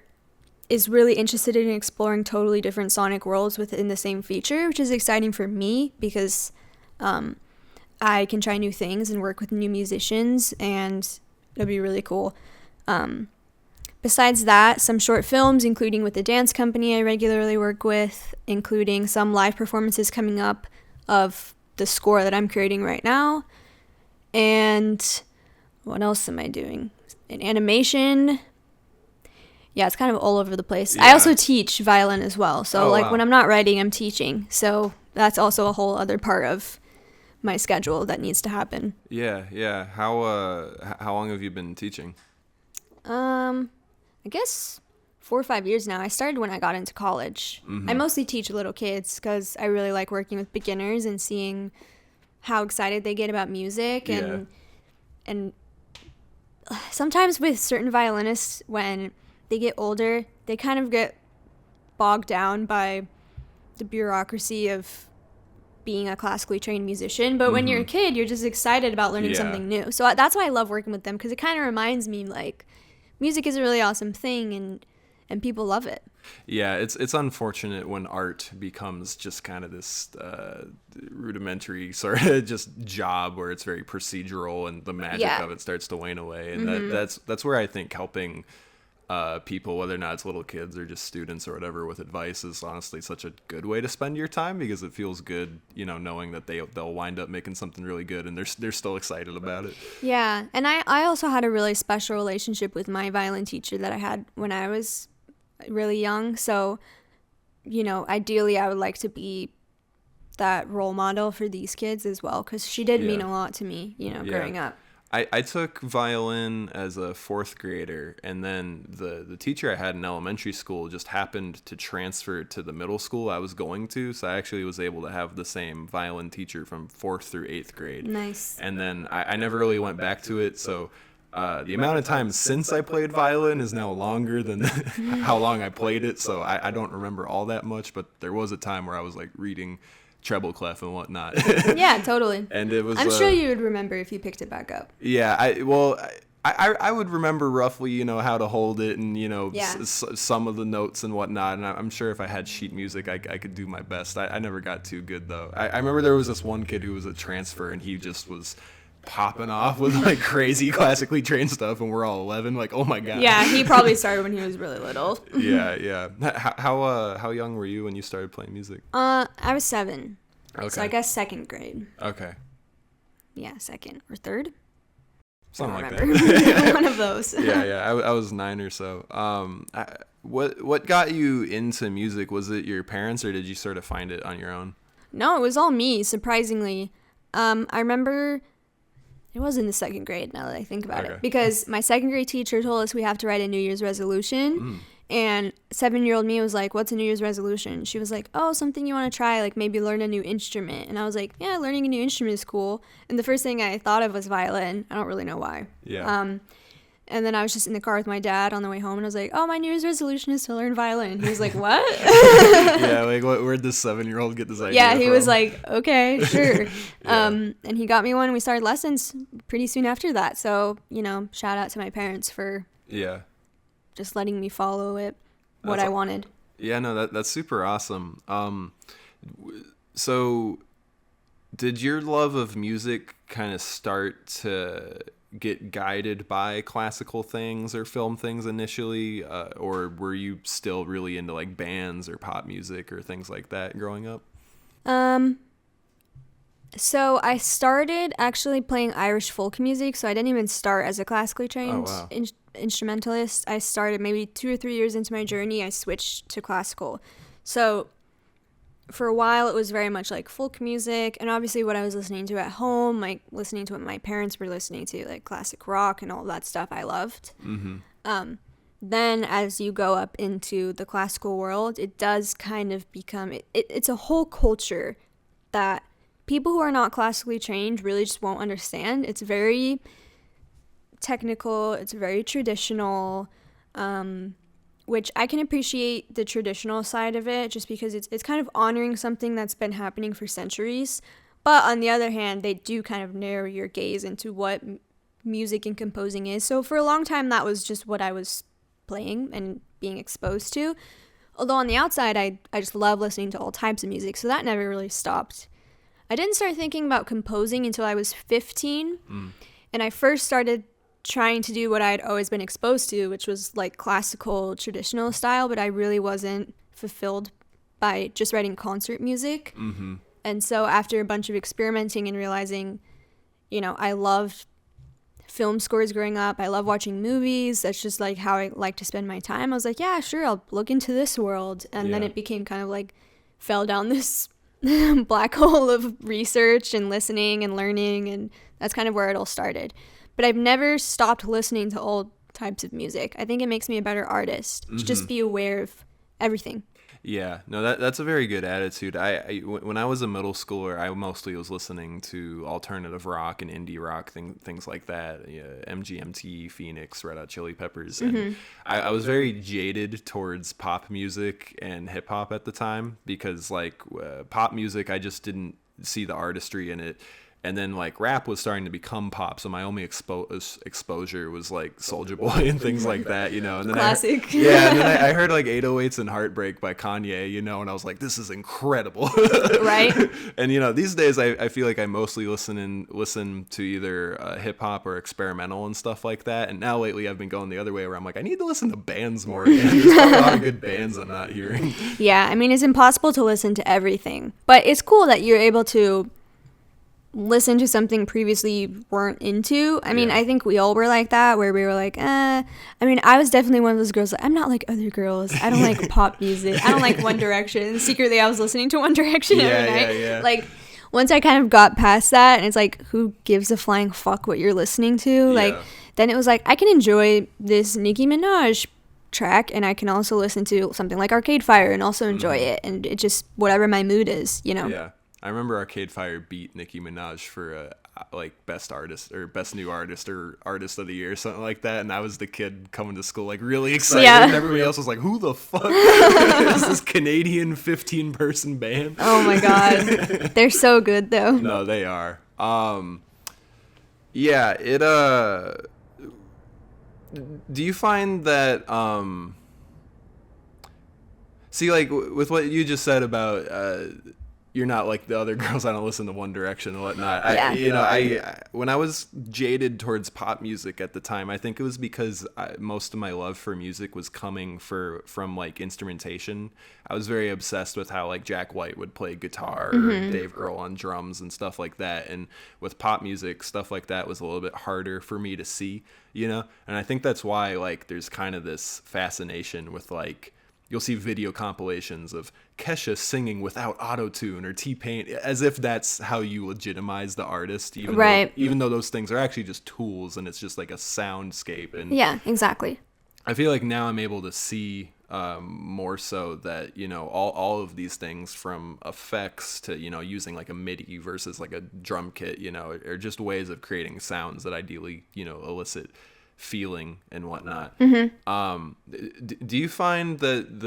is really interested in exploring totally different sonic worlds within the same feature, which is exciting for me because I can try new things and work with new musicians, and it'll be really cool. Besides that, some short films, including with the dance company I regularly work with, including some live performances coming up of the score that I'm creating right now. And what else am I doing? An animation. Yeah, it's kind of all over the place. Yeah. I also teach violin as well. So wow. when I'm not writing, I'm teaching. So that's also a whole other part of my schedule that needs to happen. Yeah. How long have you been teaching? I guess 4 or 5 years now. I started when I got into college. Mm-hmm. I mostly teach little kids because I really like working with beginners and seeing how excited they get about music. And sometimes with certain violinists, when they get older, they kind of get bogged down by the bureaucracy of being a classically trained musician. But when you're a kid, you're just excited about learning something new. So that's why I love working with them, because it kind of reminds me, like, music is a really awesome thing, and and people love it. Yeah, it's unfortunate when art becomes just kind of this rudimentary sort of just job where it's very procedural and the magic of it starts to wane away. And that's where I think helping people, whether or not it's little kids or just students or whatever, with advice is honestly such a good way to spend your time, because it feels good, knowing that they'll wind up making something really good and they're still excited about it. Yeah, and I also had a really special relationship with my violin teacher that I had when I was really young. So, ideally I would like to be that role model for these kids as well, because she did mean a lot to me, growing up. I took violin as a 4th grader, and then the teacher I had in elementary school just happened to transfer to the middle school I was going to, so I actually was able to have the same violin teacher from 4th through 8th grade. Nice. And then I never really went back to it, so the amount of time since I played violin is now longer than how long I played it, so I don't remember all that much, but there was a time where I was like reading treble clef and whatnot. Yeah, totally. And it was I'm sure you would remember if you picked it back up. Yeah, I would remember roughly, how to hold it and, some of the notes and whatnot. And I'm sure if I had sheet music, I could do my best. I never got too good, though. I remember there was this one kid who was a transfer, and he just was popping off with like crazy classically trained stuff, and we're all 11, like, oh my god. Yeah, he probably started when he was really little. Yeah. How young were you when you started playing music? I was 7. Okay. So I guess 2nd grade. Okay. Yeah, 2nd or 3rd. Something like that. One of those. Yeah. I was 9 or so. What got you into music? Was it your parents, or did you sort of find it on your own? No, it was all me, surprisingly. I remember it was in the 2nd grade, now that I think about it, because my 2nd grade teacher told us we have to write a New Year's resolution. And 7-year-old me was like, what's a New Year's resolution? She was like, oh, something you want to try, like maybe learn a new instrument. And I was like, yeah, learning a new instrument is cool. And the first thing I thought of was violin. I don't really know why. Yeah. And then I was just in the car with my dad on the way home, and I was like, oh, my New Year's resolution is to learn violin. He was like, what? Yeah, like, where'd this 7-year-old get this idea Yeah, he from? was like, okay, sure. Yeah. And he got me one, and we started lessons pretty soon after that. So, shout out to my parents for just letting me follow it, I wanted. Yeah, no, that's super awesome. So did your love of music kind of start to get guided by classical things or film things initially, or were you still really into like bands or pop music or things like that growing up? So I started actually playing Irish folk music, so I didn't even start as a classically trained instrumentalist. I started maybe 2 or 3 years into my journey, I switched to classical. So for a while it was very much like folk music, and obviously what I was listening to at home, like listening to what my parents were listening to, like classic rock and all that stuff I loved. Then as you go up into the classical world, it does kind of become, it's a whole culture that people who are not classically trained really just won't understand. It's very technical, it's very traditional, which I can appreciate the traditional side of it just because it's kind of honoring something that's been happening for centuries. But on the other hand, they do kind of narrow your gaze into what music and composing is. So for a long time, that was just what I was playing and being exposed to. Although on the outside, I just love listening to all types of music, so that never really stopped. I didn't start thinking about composing until I was 15, and I first started trying to do what I had always been exposed to, which was like classical, traditional style, but I really wasn't fulfilled by just writing concert music. And so after a bunch of experimenting and realizing, I loved film scores growing up, I love watching movies, that's just like how I like to spend my time, I was like, yeah, sure, I'll look into this world. And then it became kind of like fell down this black hole of research and listening and learning, and that's kind of where it all started. But I've never stopped listening to all types of music. I think it makes me a better artist to just be aware of everything. Yeah, no, that's a very good attitude. When I was a middle schooler, I mostly was listening to alternative rock and indie rock, things like that. MGMT, Phoenix, Red Hot Chili Peppers. And I was very jaded towards pop music and hip hop at the time because like pop music, I just didn't see the artistry in it. And then like rap was starting to become pop, so my only exposure was like Soulja Boy and things like that, you know. And then Classic. and then I heard like 808s and Heartbreak by Kanye, you know, and I was like, this is incredible. Right. And you know, these days I feel like I mostly listen to either hip hop or experimental and stuff like that. And now lately I've been going the other way where I'm like, I need to listen to bands more again. There's a lot of good bands I'm not hearing. Yeah, I mean, it's impossible to listen to everything, but it's cool that you're able to listen to something previously you weren't into. I mean, I think we all were like that, where we were like, I mean, I was definitely one of those girls, like, I'm not like other girls. I don't like pop music. I don't like One Direction. Secretly, I was listening to One Direction every night. Yeah. Like, once I kind of got past that, and it's like, who gives a flying fuck what you're listening to? Like, then it was like, I can enjoy this Nicki Minaj track, and I can also listen to something like Arcade Fire and also enjoy it. And it just, whatever my mood is, you know? Yeah. I remember Arcade Fire beat Nicki Minaj for like best artist or best new artist or artist of the year or something like that, and I was the kid coming to school like really excited, and everybody else was like, who the fuck is this Canadian 15-person band? Oh my god. They're so good though. No, they are. Yeah, it do you find that see, like with what you just said about you're not like the other girls, I don't listen to One Direction and whatnot. I when I was jaded towards pop music at the time, I think it was because most of my love for music was coming from like instrumentation. I was very obsessed with how like Jack White would play guitar or Dave Grohl on drums and stuff like that. And with pop music, stuff like that was a little bit harder for me to see, you know? And I think that's why like there's kind of this fascination with like, you'll see video compilations of Kesha singing without auto-tune or T-Pain, as if that's how you legitimize the artist, even though those things are actually just tools and it's just like a soundscape. And yeah, exactly. I feel like now I'm able to see more so that, you know, all of these things, from effects to, you know, using like a MIDI versus like a drum kit, you know, are just ways of creating sounds that ideally, you know, elicit feeling and whatnot. Do you find that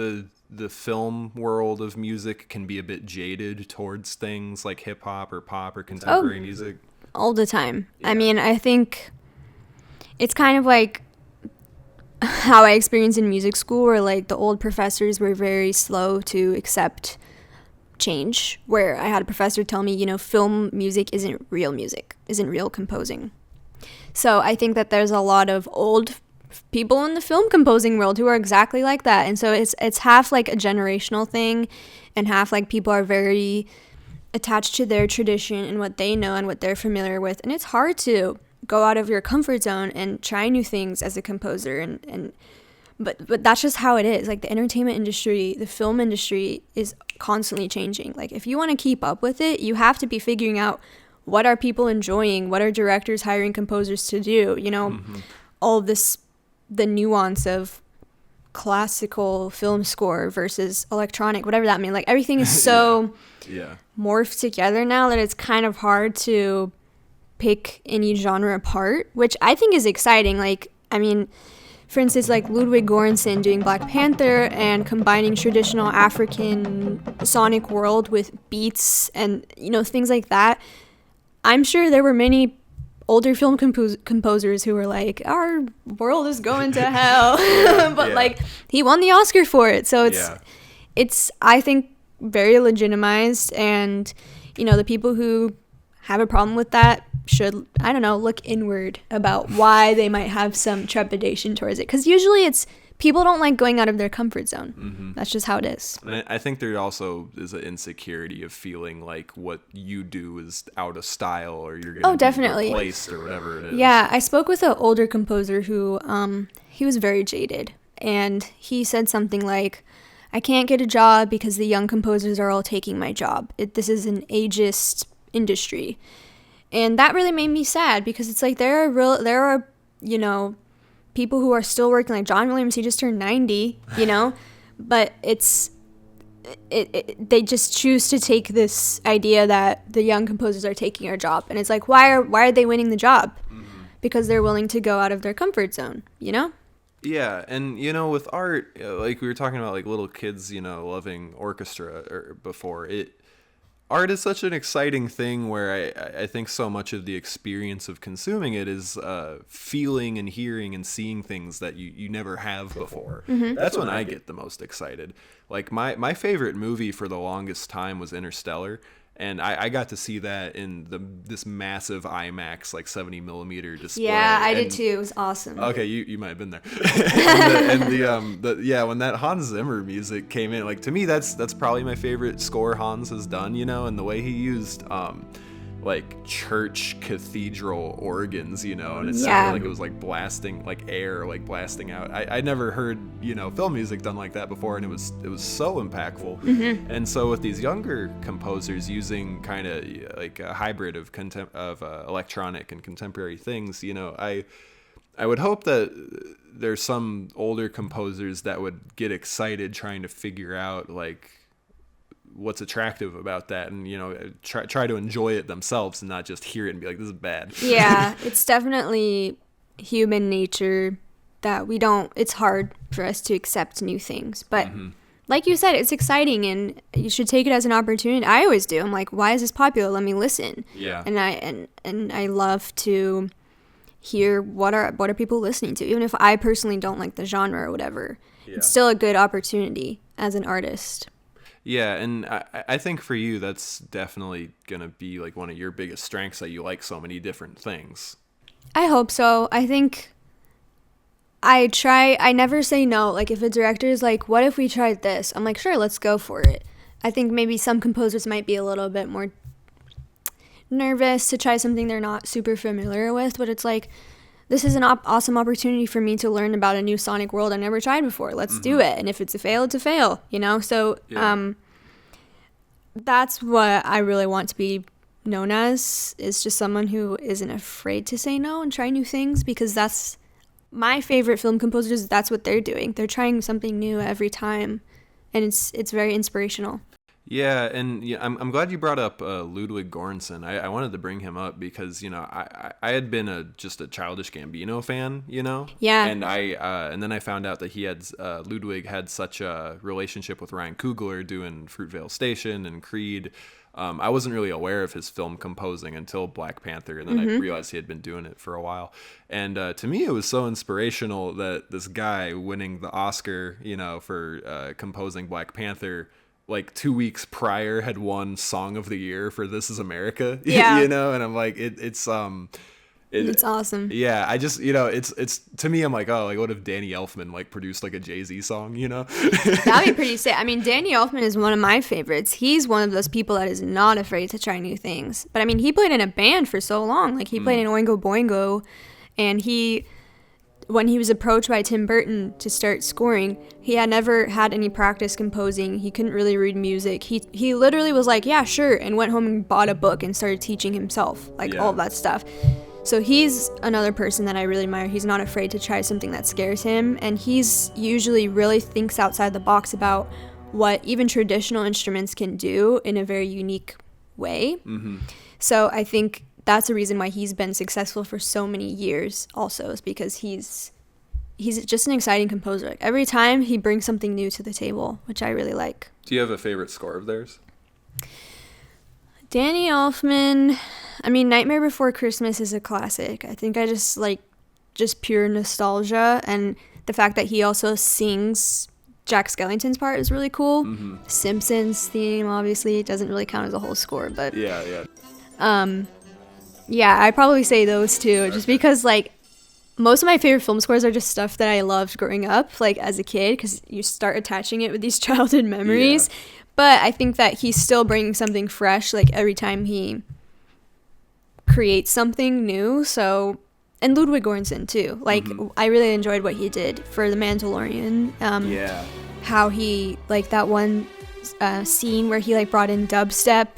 the film world of music can be a bit jaded towards things like hip hop or pop or contemporary music? All the time. Yeah. I mean, I think it's kind of like how I experienced in music school, where like the old professors were very slow to accept change, where I had a professor tell me, you know, film music isn't real music, isn't real composing. So I think that there's a lot of old people in the film composing world who are exactly like that. And so it's half like a generational thing, and half like people are very attached to their tradition and what they know and what they're familiar with. And it's hard to go out of your comfort zone and try new things as a composer. But that's just how it is. Like the entertainment industry, the film industry is constantly changing. Like if you want to keep up with it, you have to be figuring out, what are people enjoying? What are directors hiring composers to do? You know, all this, the nuance of classical film score versus electronic, whatever that means. Like everything is so morphed together now that it's kind of hard to pick any genre apart, which I think is exciting. Like, I mean, for instance, like Ludwig Göransson doing Black Panther and combining traditional African sonic world with beats and, you know, things like that. I'm sure there were many older film composers who were like, our world is going to hell. But like, he won the Oscar for it. So it's I think, very legitimized. And, you know, the people who have a problem with that should, I don't know, look inward about why they might have some trepidation towards it. Because usually it's, people don't like going out of their comfort zone. That's just how it is. And I think there also is an insecurity of feeling like what you do is out of style, or you're going to be replaced or whatever it is. Yeah, I spoke with an older composer who, he was very jaded. And he said something like, I can't get a job because the young composers are all taking my job. This is an ageist industry. And that really made me sad, because it's like there are, you know, people who are still working, like John Williams, he just turned 90, you know, but they just choose to take this idea that the young composers are taking our job. And it's like, why are they winning the job? Because they're willing to go out of their comfort zone, you know? Yeah, and, you know, with art, like we were talking about, like little kids, you know, loving orchestra before, art is such an exciting thing where I think so much of the experience of consuming it is feeling and hearing and seeing things that you never have before. That's when I get the most excited. Like my favorite movie for the longest time was Interstellar. And I got to see that in this massive IMAX, like 70 millimeter display. Yeah, I did too. It was awesome. Okay, you might have been there. When that Hans Zimmer music came in, like to me, that's probably my favorite score Hans has done. And the way he used like church cathedral organs, and it sounded like it was like blasting, like air, like blasting out. I never heard, film music done like that before, and it was so impactful. And so with these younger composers using kind of like a hybrid of electronic and contemporary things, I would hope that there's some older composers that would get excited trying to figure out like what's attractive about that, and try to enjoy it themselves and not just hear it and be like, this is bad. Yeah, it's definitely human nature that it's hard for us to accept new things, but like you said, it's exciting and you should take it as an opportunity. I always do. I'm like, why is this popular? Let me listen. Yeah. And I love to hear what are people listening to, even if I personally don't like the genre or whatever. It's still a good opportunity as an artist. Yeah, and I think for you, that's definitely going to be like one of your biggest strengths, that you like so many different things. I hope so. I think I never say no. Like if a director is like, what if we tried this? I'm like, sure, let's go for it. I think maybe some composers might be a little bit more nervous to try something they're not super familiar with, but it's like, this is an awesome opportunity for me to learn about a new sonic world I never tried before. Let's do it. And if it's a fail, it's a fail, So that's what I really want to be known as, is just someone who isn't afraid to say no and try new things, because that's my favorite film composers. That's what they're doing. They're trying something new every time, and it's very inspirational. Yeah, and I'm glad you brought up Ludwig Göransson. I wanted to bring him up because I had been just a Childish Gambino fan, Yeah. And and then I found out that Ludwig had such a relationship with Ryan Coogler doing Fruitvale Station and Creed. I wasn't really aware of his film composing until Black Panther, and then I realized he had been doing it for a while. And to me, it was so inspirational that this guy winning the Oscar, for composing Black Panther, like 2 weeks prior, had won Song of the Year for This Is America. Yeah. And I'm like, it's awesome. Yeah, I just, it's to me, I'm like, oh, like what if Danny Elfman like produced like a Jay-Z song, That'd be pretty sick. I mean, Danny Elfman is one of my favorites. He's one of those people that is not afraid to try new things. But I mean, he played in a band for so long. Like he played in Oingo Boingo, and when he was approached by Tim Burton to start scoring, he had never had any practice composing. He couldn't really read music. He literally was like, yeah, sure, and went home and bought a book and started teaching himself, all of that stuff. So he's another person that I really admire. He's not afraid to try something that scares him, and he's usually really thinks outside the box about what even traditional instruments can do in a very unique way. So I think that's a reason why he's been successful for so many years also, is because he's just an exciting composer. Like every time he brings something new to the table, which I really like. Do you have a favorite score of theirs? Danny Elfman, I mean, Nightmare Before Christmas is a classic. I think I just like pure nostalgia, and the fact that he also sings Jack Skellington's part is really cool. Simpsons theme, obviously, it doesn't really count as a whole score, but yeah. Yeah, I'd probably say those two, just because like most of my favorite film scores are just stuff that I loved growing up, like as a kid, because you start attaching it with these childhood memories. Yeah. But I think that he's still bringing something fresh, like every time he creates something new. So, and Ludwig Göransson too. Like I really enjoyed what he did for The Mandalorian. How he, like that one scene where he like brought in dubstep.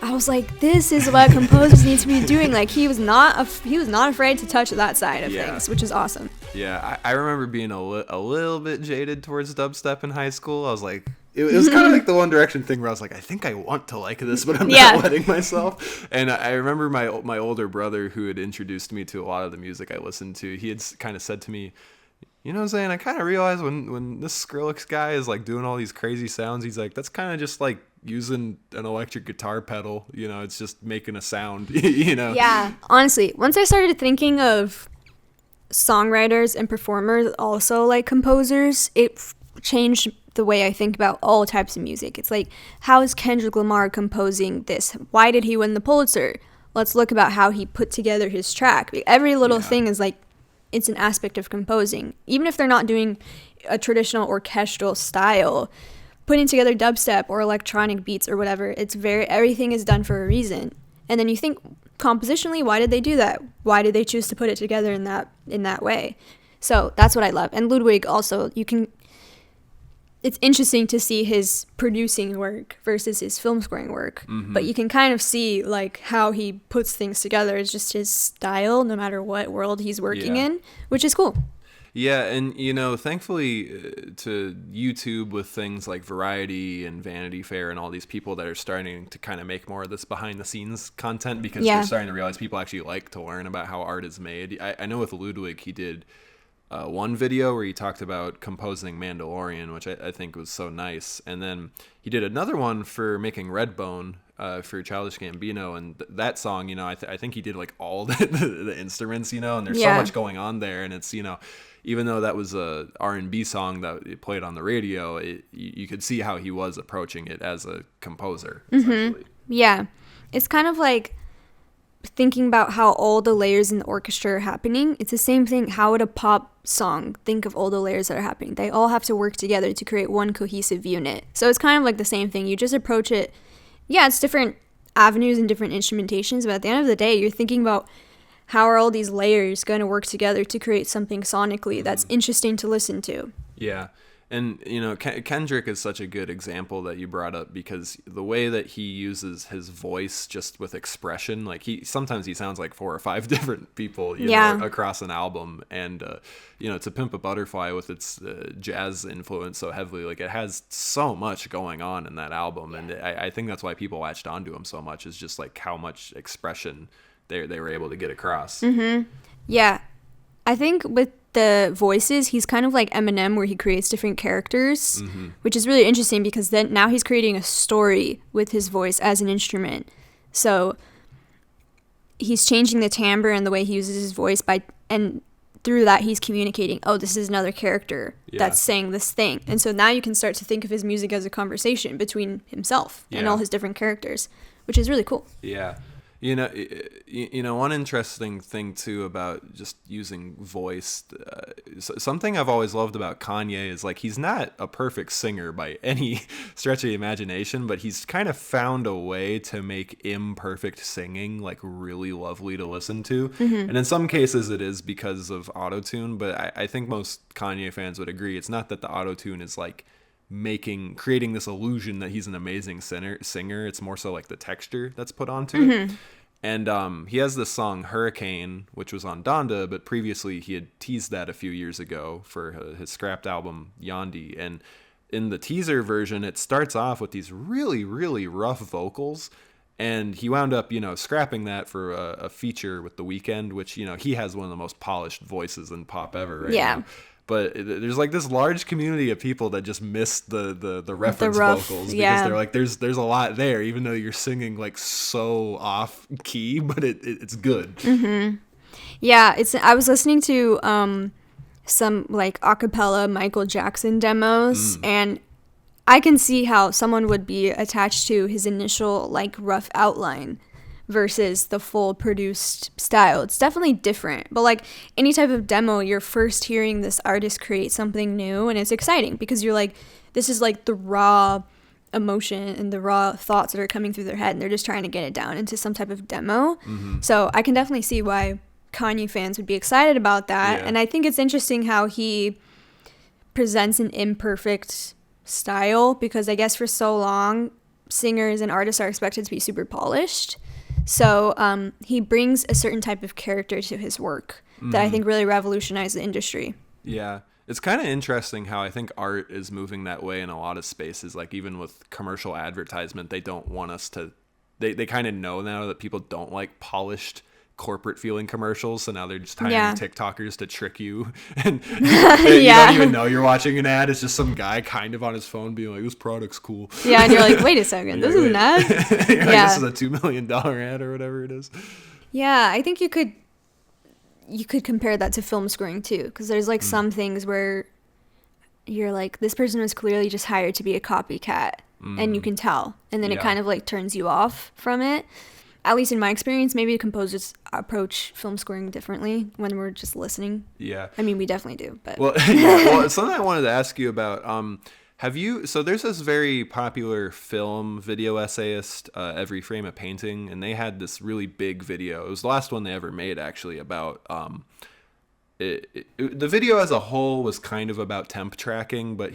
I was like, this is what composers need to be doing. Like he was not afraid to touch that side of things, which is awesome. Yeah, I remember being a little bit jaded towards dubstep in high school. I was like, it was kind of like the One Direction thing where I was like, I think I want to like this, but I'm not letting myself. And I remember my older brother, who had introduced me to a lot of the music I listened to, he had kind of said to me, you know, Zane, I kind of realized when this Skrillex guy is like doing all these crazy sounds, he's like, that's kind of just like using an electric guitar pedal. You know, it's just making a sound, you know? Yeah. Honestly, once I started thinking of songwriters and performers also like composers, it changed the way I think about all types of music. It's like, how is Kendrick Lamar composing this? Why did he win the Pulitzer? Let's look about how he put together his track. Every little thing is like, it's an aspect of composing. Even if they're not doing a traditional orchestral style, putting together dubstep or electronic beats or whatever, everything is done for a reason. And then you think compositionally, why did they do that? Why did they choose to put it together in that way? So that's what I love. And Ludwig also, it's interesting to see his producing work versus his film scoring work. But you can kind of see like how he puts things together. It's just his style, no matter what world he's working in, which is cool. Yeah, and you know, thankfully to YouTube with things like Variety and Vanity Fair and all these people that are starting to kind of make more of this behind the scenes content, because they're starting to realize people actually like to learn about how art is made. I know with Ludwig, he did one video where he talked about composing Mandalorian, which I think was so nice. And then he did another one for making Redbone for Childish Gambino. And that song, you know, I think he did like all the instruments, you know, and there's so much going on there. And it's, you know, even though that was a R&B song that it played on the radio, you could see how he was approaching it as a composer, essentially. Yeah. It's kind of like thinking about how all the layers in the orchestra are happening. It's the same thing. How would a pop song think of all the layers that are happening? They all have to work together to create one cohesive unit. So it's kind of like the same thing. You just approach it. Yeah, it's different avenues and different instrumentations, but at the end of the day, you're thinking about how are all these layers going to work together to create something sonically that's interesting to listen to. Yeah. And, you know, Kendrick is such a good example that you brought up, because the way that he uses his voice just with expression, like sometimes he sounds like 4 or 5 different people, you know, across an album. And, you know, To Pimp a Butterfly with its jazz influence so heavily, like it has so much going on in that album. And I think that's why people latched onto him so much, is just like how much expression they were able to get across. Yeah. I think with the voices, he's kind of like Eminem, where he creates different characters, which is really interesting, because then now he's creating a story with his voice as an instrument. So he's changing the timbre and the way he uses his voice and through that he's communicating, oh, this is another character that's saying this thing. And so now you can start to think of his music as a conversation between himself and all his different characters, which is really cool. Yeah. You know, one interesting thing too about just using voice, something I've always loved about Kanye is like, he's not a perfect singer by any stretch of the imagination, but he's kind of found a way to make imperfect singing like really lovely to listen to. And in some cases it is because of autotune, but I think most Kanye fans would agree it's not that the autotune is like creating this illusion that he's an amazing singer. It's more so like the texture that's put onto it. And he has this song Hurricane, which was on Donda, but previously he had teased that a few years ago for his scrapped album Yandi. And in the teaser version, it starts off with these really, really rough vocals, and he wound up, you know, scrapping that for a feature with The Weeknd, which, you know, he has one of the most polished voices in pop ever right now. But there's like this large community of people that just miss the reference vocals, because they're like, there's a lot there, even though you're singing like so off key, but it's good. Yeah, I was listening to some like a cappella Michael Jackson demos, and I can see how someone would be attached to his initial like rough outline versus the full produced style. It's definitely different, but like any type of demo, you're first hearing this artist create something new, and it's exciting because you're like, this is like the raw emotion and the raw thoughts that are coming through their head, and they're just trying to get it down into some type of demo. So I can definitely see why Kanye fans would be excited about that. And I think it's interesting how he presents an imperfect style, because I guess for so long singers and artists are expected to be super polished. So he brings a certain type of character to his work that I think really revolutionized the industry. Yeah. It's kind of interesting how I think art is moving that way in a lot of spaces. Like even with commercial advertisement, they don't want us to, they kind of know now that people don't like polished corporate feeling commercials, so now they're just hiring Yeah. TikTokers to trick you, and you Yeah. don't even know you're watching an ad. It's just some guy kind of on his phone being like, this product's cool. Yeah, and you're like, wait a second, this is an ad? You're like, Yeah. this is a $2 million ad or whatever it is. Yeah, I think you could compare that to film scoring too, because there's like some things where you're like, this person was clearly just hired to be a copycat, and you can tell, and then it Yeah. kind of like turns you off from it. At least in my experience, maybe composers approach film scoring differently when we're just listening. Yeah. I mean, we definitely do, but Well, yeah, well, something I wanted to ask you about. So there's this very popular film video essayist, Every Frame a Painting, and they had this really big video. It was the last one they ever made, actually, about the video as a whole was kind of about temp tracking, but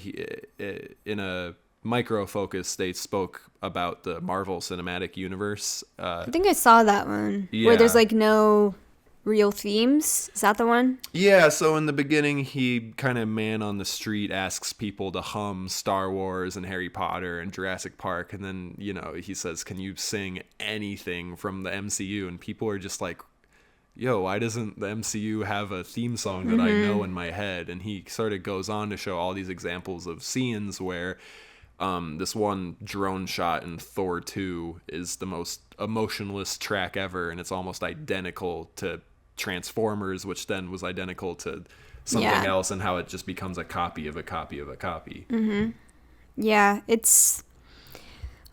in a micro focus, they spoke about the Marvel Cinematic Universe. I think I saw that one Yeah. where there's like no real themes. Is that the one? Yeah, so in the beginning, he kind of man on the street asks people to hum Star Wars and Harry Potter and Jurassic Park, and then, he says, can you sing anything from the MCU? And people are just like, yo, why doesn't the MCU have a theme song that I know in my head? And he sort of goes on to show all these examples of scenes where this one drone shot in Thor 2 is the most emotionless track ever, and it's almost identical to Transformers, which then was identical to something else, and how it just becomes a copy of a copy of a copy. Yeah, it's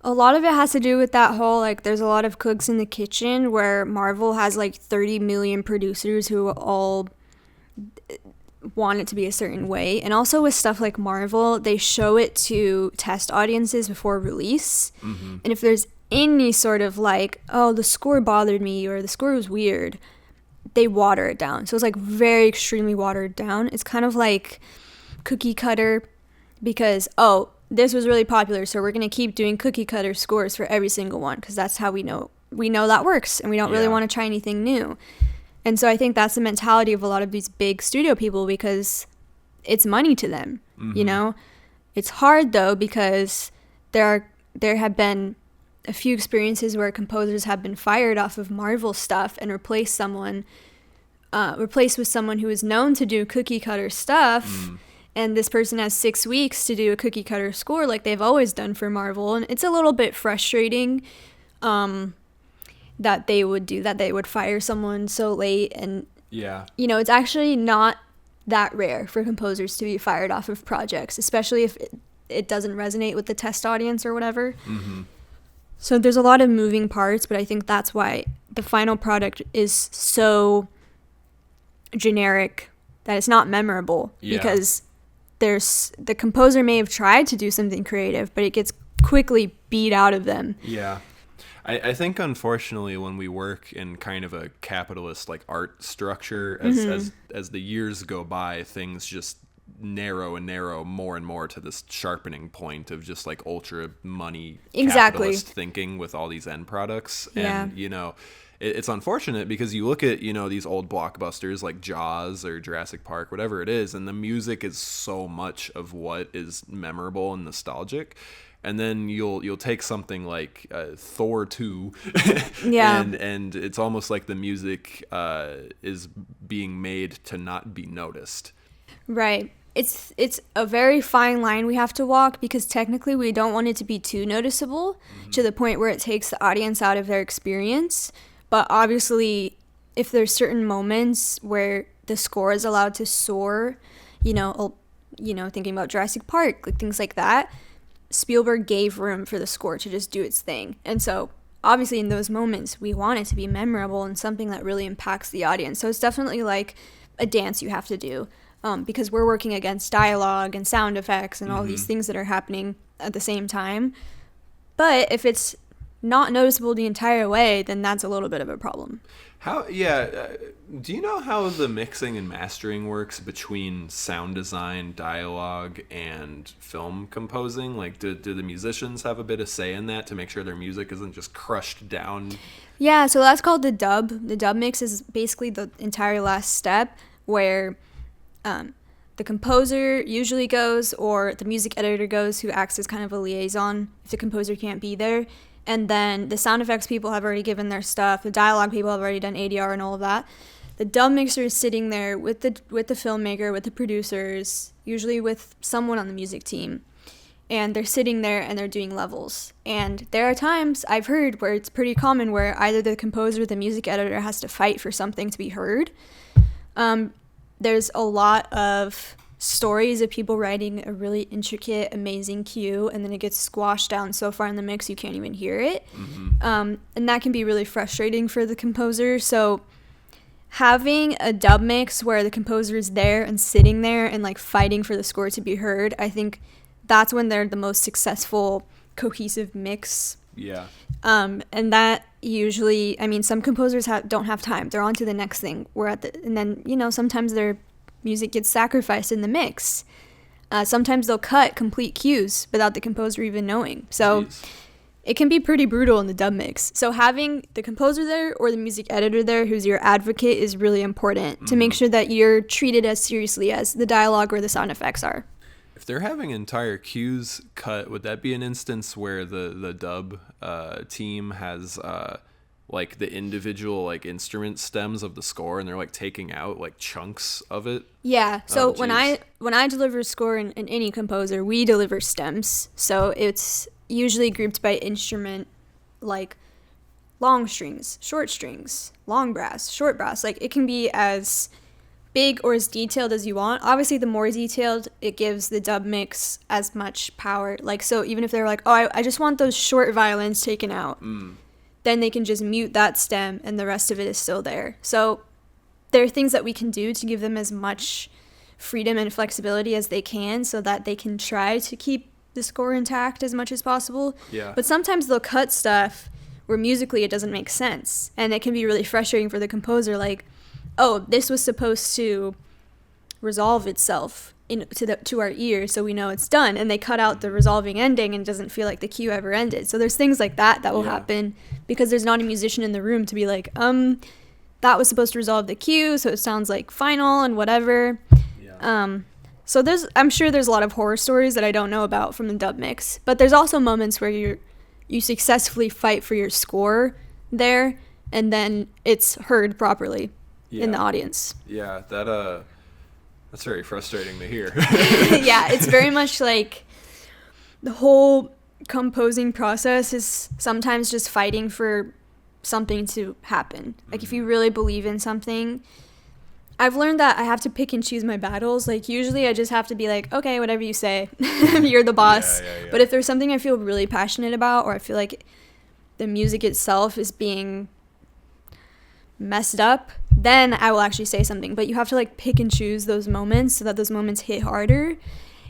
a lot of it has to do with that whole, like, there's a lot of cooks in the kitchen where Marvel has like 30 million producers who all want it to be a certain way. And also with stuff like Marvel, they show it to test audiences before release. And if there's any sort of like, oh, the score bothered me or the score was weird, they water it down. So it's like very extremely watered down. It's kind of like cookie cutter because, oh, this was really popular, so we're going to keep doing cookie cutter scores for every single one because that's how we know that works, and we don't really want to try anything new. And so I think that's the mentality of a lot of these big studio people because it's money to them, It's hard, though, because there have been a few experiences where composers have been fired off of Marvel stuff and replaced with someone who is known to do cookie cutter stuff. And this person has 6 weeks to do a cookie cutter score like they've always done for Marvel. And it's a little bit frustrating that they would do that. They would fire someone so late. And, it's actually not that rare for composers to be fired off of projects, especially if it doesn't resonate with the test audience or whatever. So there's a lot of moving parts, but I think that's why the final product is so generic that it's not memorable because the composer may have tried to do something creative, but it gets quickly beat out of them. Yeah. I think, unfortunately, when we work in kind of a capitalist like art structure, as the years go by, things just narrow and narrow more and more to this sharpening point of just like ultra money capitalist thinking with all these end products. And it's unfortunate because you look at these old blockbusters like Jaws or Jurassic Park, whatever it is, and the music is so much of what is memorable and nostalgic. And then you'll take something like Thor 2, and it's almost like the music is being made to not be noticed. Right. It's a very fine line we have to walk because technically we don't want it to be too noticeable to the point where it takes the audience out of their experience. But obviously, if there's certain moments where the score is allowed to soar, thinking about Jurassic Park, like things like that, Spielberg gave room for the score to just do its thing. And so obviously in those moments we want it to be memorable and something that really impacts the audience. So it's definitely like a dance you have to do because we're working against dialogue and sound effects and all these things that are happening at the same time. But if it's not noticeable the entire way, then that's a little bit of a problem. Do you know how the mixing and mastering works between sound design, dialogue, and film composing? Like, do the musicians have a bit of say in that to make sure their music isn't just crushed down? Yeah, so that's called the dub. The dub mix is basically the entire last step where the composer usually goes, or the music editor goes, who acts as kind of a liaison if the composer can't be there. and then the sound effects people have already given their stuff. The dialogue people have already done ADR and all of that. The dub mixer is sitting there with the filmmaker, with the producers, usually with someone on the music team. And they're sitting there and they're doing levels. And there are times I've heard where it's pretty common where either the composer or the music editor has to fight for something to be heard. There's a lot of stories of people writing a really intricate, amazing cue, and then it gets squashed down so far in the mix you can't even hear it. And that can be really frustrating for the composer. So having a dub mix where the composer is there and sitting there and like fighting for the score to be heard, I think that's when they're the most successful, cohesive mix. Yeah. And that usually, I mean, some composers don't have time. They're on to the next thing. And then, you know, sometimes their music gets sacrificed in the mix. Sometimes they'll cut complete cues without the composer even knowing. So Jeez. It can be pretty brutal in the dub mix. So having the composer there or the music editor there who's your advocate is really important to make sure that you're treated as seriously as the dialogue or the sound effects are. If they're having entire cues cut, would that be an instance where the dub team has like the individual like instrument stems of the score and they're like taking out like chunks of it? Yeah. So when I deliver a score in any composer, we deliver stems. So it's usually grouped by instrument, like long strings, short strings, long brass, short brass. Like it can be as big or as detailed as you want. Obviously, the more detailed, it gives the dub mix as much power. Like, so even if they're like, oh, I just want those short violins taken out, then they can just mute that stem and the rest of it is still there. So there are things that we can do to give them as much freedom and flexibility as they can so that they can try to keep the score intact as much as possible. Yeah. But sometimes they'll cut stuff where musically it doesn't make sense. And it can be really frustrating for the composer, like, oh, this was supposed to resolve itself to our ear so we know it's done, and they cut out the resolving ending and it doesn't feel like the cue ever ended. So there's things like that will happen because there's not a musician in the room to be like, that was supposed to resolve the cue, so it sounds like final and whatever. So I'm sure there's a lot of horror stories that I don't know about from the dub mix, but there's also moments where you successfully fight for your score there and then it's heard properly in the audience. Yeah, that's very frustrating to hear. Yeah, it's very much like the whole composing process is sometimes just fighting for something to happen. Like if you really believe in something, I've learned that I have to pick and choose my battles. Like usually I just have to be like, okay, whatever you say, you're the boss. Yeah. But if there's something I feel really passionate about, or I feel like the music itself is being messed up, then I will actually say something. But you have to like pick and choose those moments so that those moments hit harder,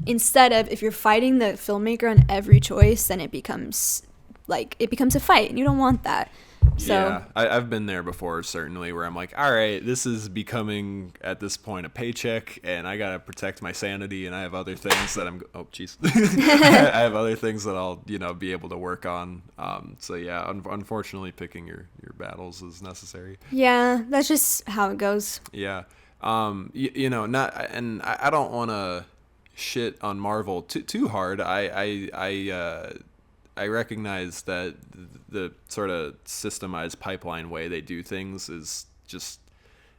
instead of if you're fighting the filmmaker on every choice, then it becomes a fight and you don't want that. So yeah, I've been there before, certainly, where I'm like, all right, this is becoming at this point a paycheck and I gotta protect my sanity and I have other things that I have other things that I'll be able to work on. So yeah, unfortunately picking your battles is necessary. Yeah, that's just how it goes. Yeah. I don't want to shit on Marvel too hard. I recognize that the sort of systemized pipeline way they do things is just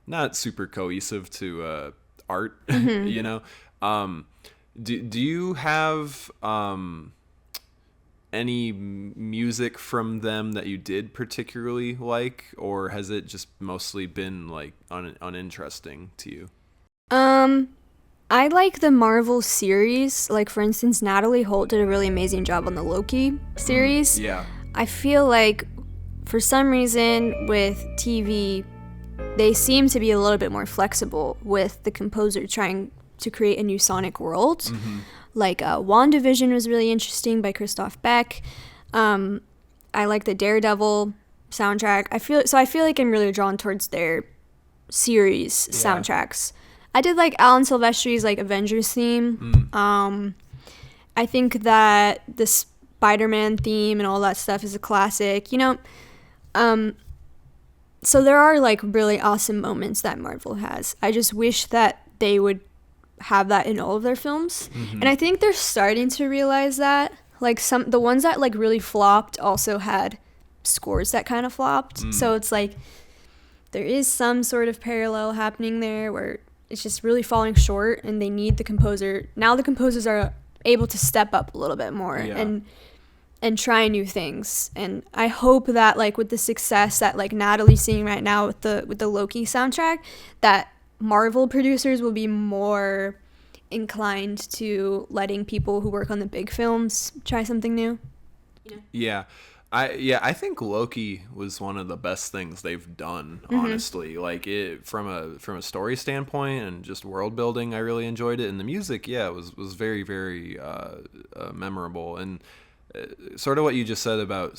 not super cohesive to art. Mm-hmm. Do you have any music from them that you did particularly like, or has it just mostly been like uninteresting to you? I like the Marvel series. Like, for instance, Natalie Holt did a really amazing job on the Loki series. Yeah. I feel like, for some reason, with TV, they seem to be a little bit more flexible with the composer trying to create a new sonic world. Mm-hmm. Like, WandaVision was really interesting by Christoph Beck. I like the Daredevil soundtrack. I feel like I'm really drawn towards their series soundtracks. I did like Alan Silvestri's like Avengers theme. I think that the Spider-Man theme and all that stuff is a classic, so there are like really awesome moments that Marvel has. I just wish that they would have that in all of their films. Mm-hmm. And I think they're starting to realize that. Like the ones that like really flopped also had scores that kind of flopped. So it's like there is some sort of parallel happening there where it's just really falling short, and they need the composer. Now the composers are able to step up a little bit more and try new things. And I hope that like with the success that like Natalie's seeing right now with the Loki soundtrack, that Marvel producers will be more inclined to letting people who work on the big films try something new. Yeah. I think Loki was one of the best things they've done, honestly. Like it from a story standpoint and just world building, I really enjoyed it. And the music, it was very, very memorable. And sort of what you just said about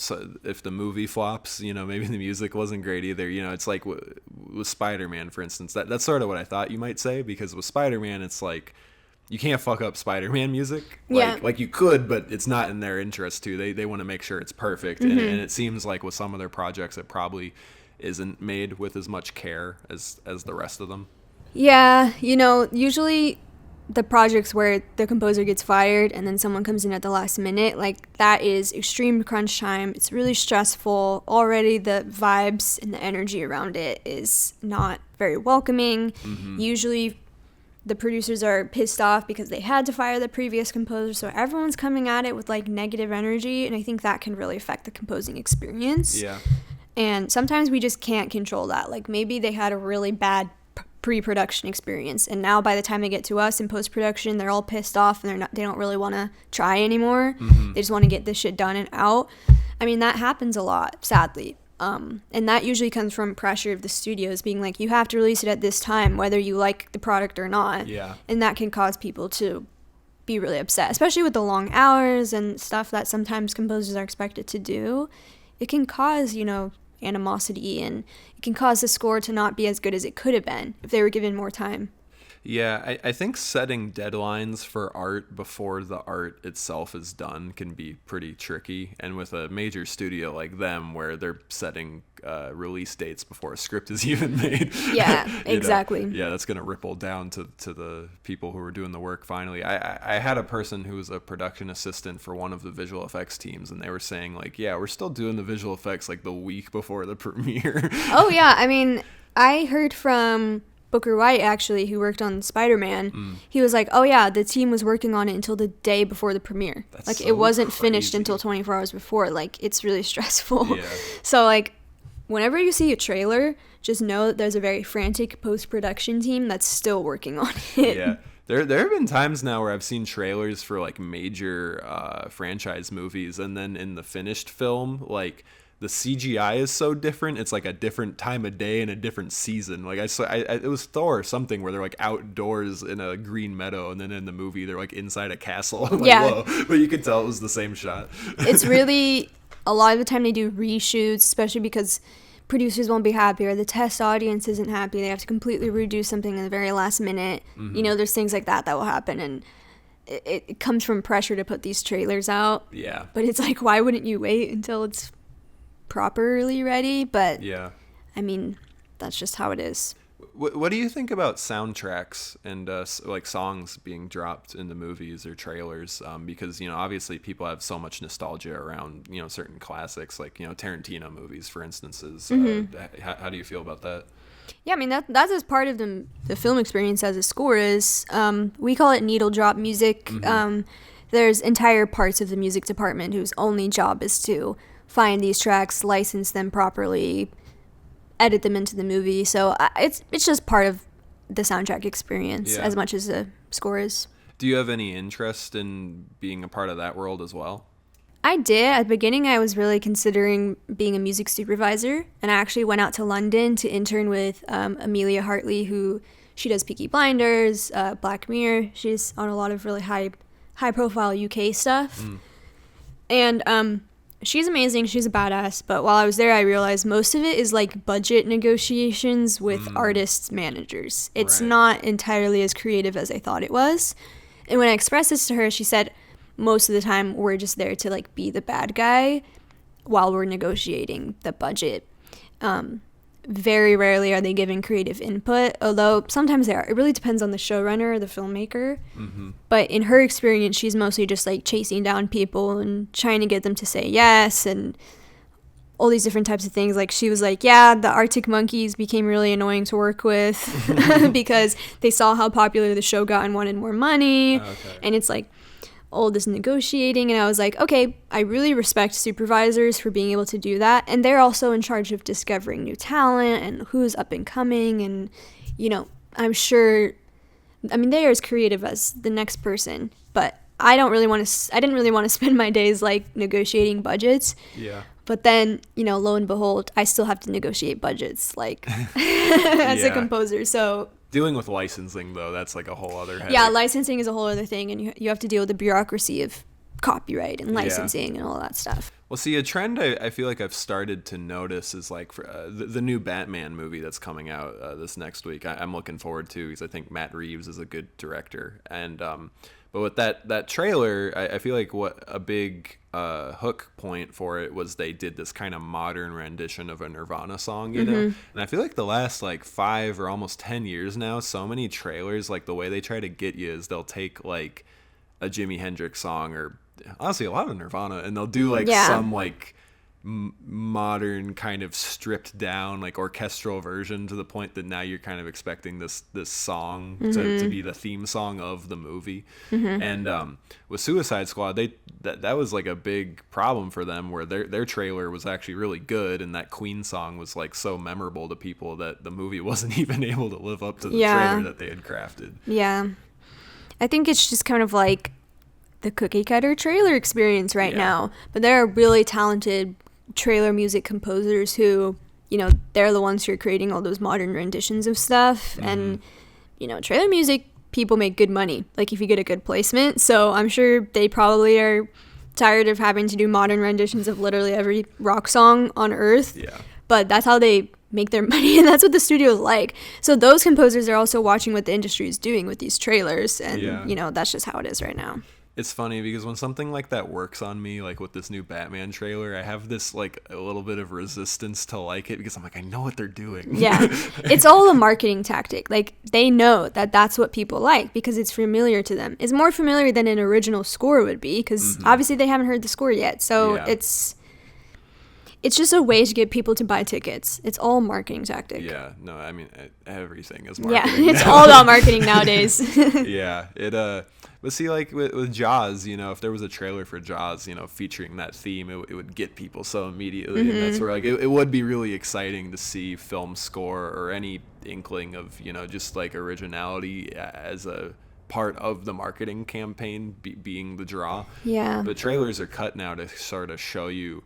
if the movie flops, maybe the music wasn't great either. It's like with Spider-Man, for instance. That's sort of what I thought you might say, because with Spider-Man, it's like you can't fuck up Spider-Man music. Like you could, but it's not in their interest to. They want to make sure it's perfect. And it seems like with some of their projects, it probably isn't made with as much care as the rest of them. Yeah, usually the projects where the composer gets fired and then someone comes in at the last minute, like that is extreme crunch time. It's really stressful. Already the vibes and the energy around it is not very welcoming. Usually the producers are pissed off because they had to fire the previous composer, so everyone's coming at it with like negative energy, and I think that can really affect the composing experience. And sometimes we just can't control that. Like maybe they had a really bad pre-production experience, and now by the time they get to us in post-production, they're all pissed off and they don't really want to try anymore. They just want to get this shit done and out. I mean, that happens a lot, sadly. And that usually comes from pressure of the studios being like, you have to release it at this time, whether you like the product or not. And that can cause people to be really upset, especially with the long hours and stuff that sometimes composers are expected to do. It can cause, animosity, and it can cause the score to not be as good as it could have been if they were given more time. Yeah, I think setting deadlines for art before the art itself is done can be pretty tricky. And with a major studio like them, where they're setting release dates before a script is even made. Yeah, exactly. That's going to ripple down to the people who are doing the work finally. I had a person who was a production assistant for one of the visual effects teams, and they were saying like, we're still doing the visual effects like the week before the premiere. Oh, yeah. I mean, I heard from Booker White, actually, who worked on Spider-Man. He was like, oh yeah, the team was working on it until the day before the premiere. Like, it wasn't finished until 24 hours before. Like, it's really stressful. So like, whenever you see a trailer, just know that there's a very frantic post-production team that's still working on it. There have been times now where I've seen trailers for like major franchise movies, and then in the finished film, like the CGI is so different. It's like a different time of day and a different season. Like it was Thor or something where they're like outdoors in a green meadow, and then in the movie they're like inside a castle. Like, whoa. But you could tell it was the same shot. It's really, a lot of the time they do reshoots, especially because producers won't be happy or the test audience isn't happy. They have to completely redo something in the very last minute. There's things like that will happen, and it comes from pressure to put these trailers out. But it's like, why wouldn't you wait until it's properly ready? But I mean, that's just how it is. What do you think about soundtracks and like songs being dropped in the movies or trailers? Because obviously people have so much nostalgia around certain classics, like Tarantino movies, for instances. How do you feel about that? Yeah, I mean that's as part of the film experience as a score is. We call it needle drop music. There's entire parts of the music department whose only job is to find these tracks, license them properly, edit them into the movie. So it's just part of the soundtrack experience as much as the score is. Do you have any interest in being a part of that world as well? I did. At the beginning, I was really considering being a music supervisor, and I actually went out to London to intern with Amelia Hartley, who she does Peaky Blinders, Black Mirror. She's on a lot of really high-profile UK stuff. And she's amazing. She's a badass. But while I was there, I realized most of it is like budget negotiations with artists' managers. It's not entirely as creative as I thought it was. And when I expressed this to her, she said, most of the time we're just there to like be the bad guy while we're negotiating the budget. very rarely are they given creative input, although sometimes they are. It really depends on the showrunner or the filmmaker. But in her experience, she's mostly just like chasing down people and trying to get them to say yes and all these different types of things. Like she was like, yeah, the Arctic Monkeys became really annoying to work with because they saw how popular the show got and wanted more money. And it's like all this negotiating, and I was like, okay, I really respect supervisors for being able to do that, and they're also in charge of discovering new talent and who's up and coming, and you know, I'm sure, I mean, they are as creative as the next person, but I didn't really want to spend my days like negotiating budgets. But then, you know, lo and behold, I still have to negotiate budgets like as a composer. So dealing with licensing, though, that's like a whole other headache. Yeah, licensing is a whole other thing, and you have to deal with the bureaucracy of copyright and licensing and all that stuff. Well, see, a trend I feel like I've started to notice is like for, the new Batman movie that's coming out this next week. I'm looking forward to, because I think Matt Reeves is a good director. And but with that trailer, I feel like what a big hook point for it was they did this kind of modern rendition of a Nirvana song, you know? And I feel like the last like 5 or almost 10 years now, so many trailers, like the way they try to get you is they'll take like a Jimi Hendrix song, or honestly a lot of Nirvana, and they'll do like some like modern kind of stripped down like orchestral version, to the point that now you're kind of expecting this song to be the theme song of the movie. And with Suicide Squad, that was like a big problem for them, where their trailer was actually really good, and that Queen song was like so memorable to people that the movie wasn't even able to live up to the trailer that they had crafted. I think it's just kind of like the cookie cutter trailer experience right now, but there are really talented trailer music composers who, you know, they're the ones who are creating all those modern renditions of stuff. And you know, trailer music people make good money, like if you get a good placement, so I'm sure they probably are tired of having to do modern renditions of literally every rock song on earth, but that's how they make their money, and that's what the studio's like. So those composers are also watching what the industry is doing with these trailers, and you know, that's just how it is right now. It's funny because when something like that works on me, like with this new Batman trailer, I have this like a little bit of resistance to like it, because I'm like, I know what they're doing. It's all a marketing tactic. Like they know that that's what people like because it's familiar to them. It's more familiar than an original score would be, because obviously they haven't heard the score yet. So it's just a way to get people to buy tickets. It's all marketing tactic. Yeah, no, I mean everything is marketing. Yeah, it's all about marketing nowadays. But see, like with Jaws, you know, if there was a trailer for Jaws, you know, featuring that theme, it would get people so immediately. And that's where like it would be really exciting to see film score or any inkling of, you know, just like originality as a part of the marketing campaign being the draw. But trailers are cut now to sort of show you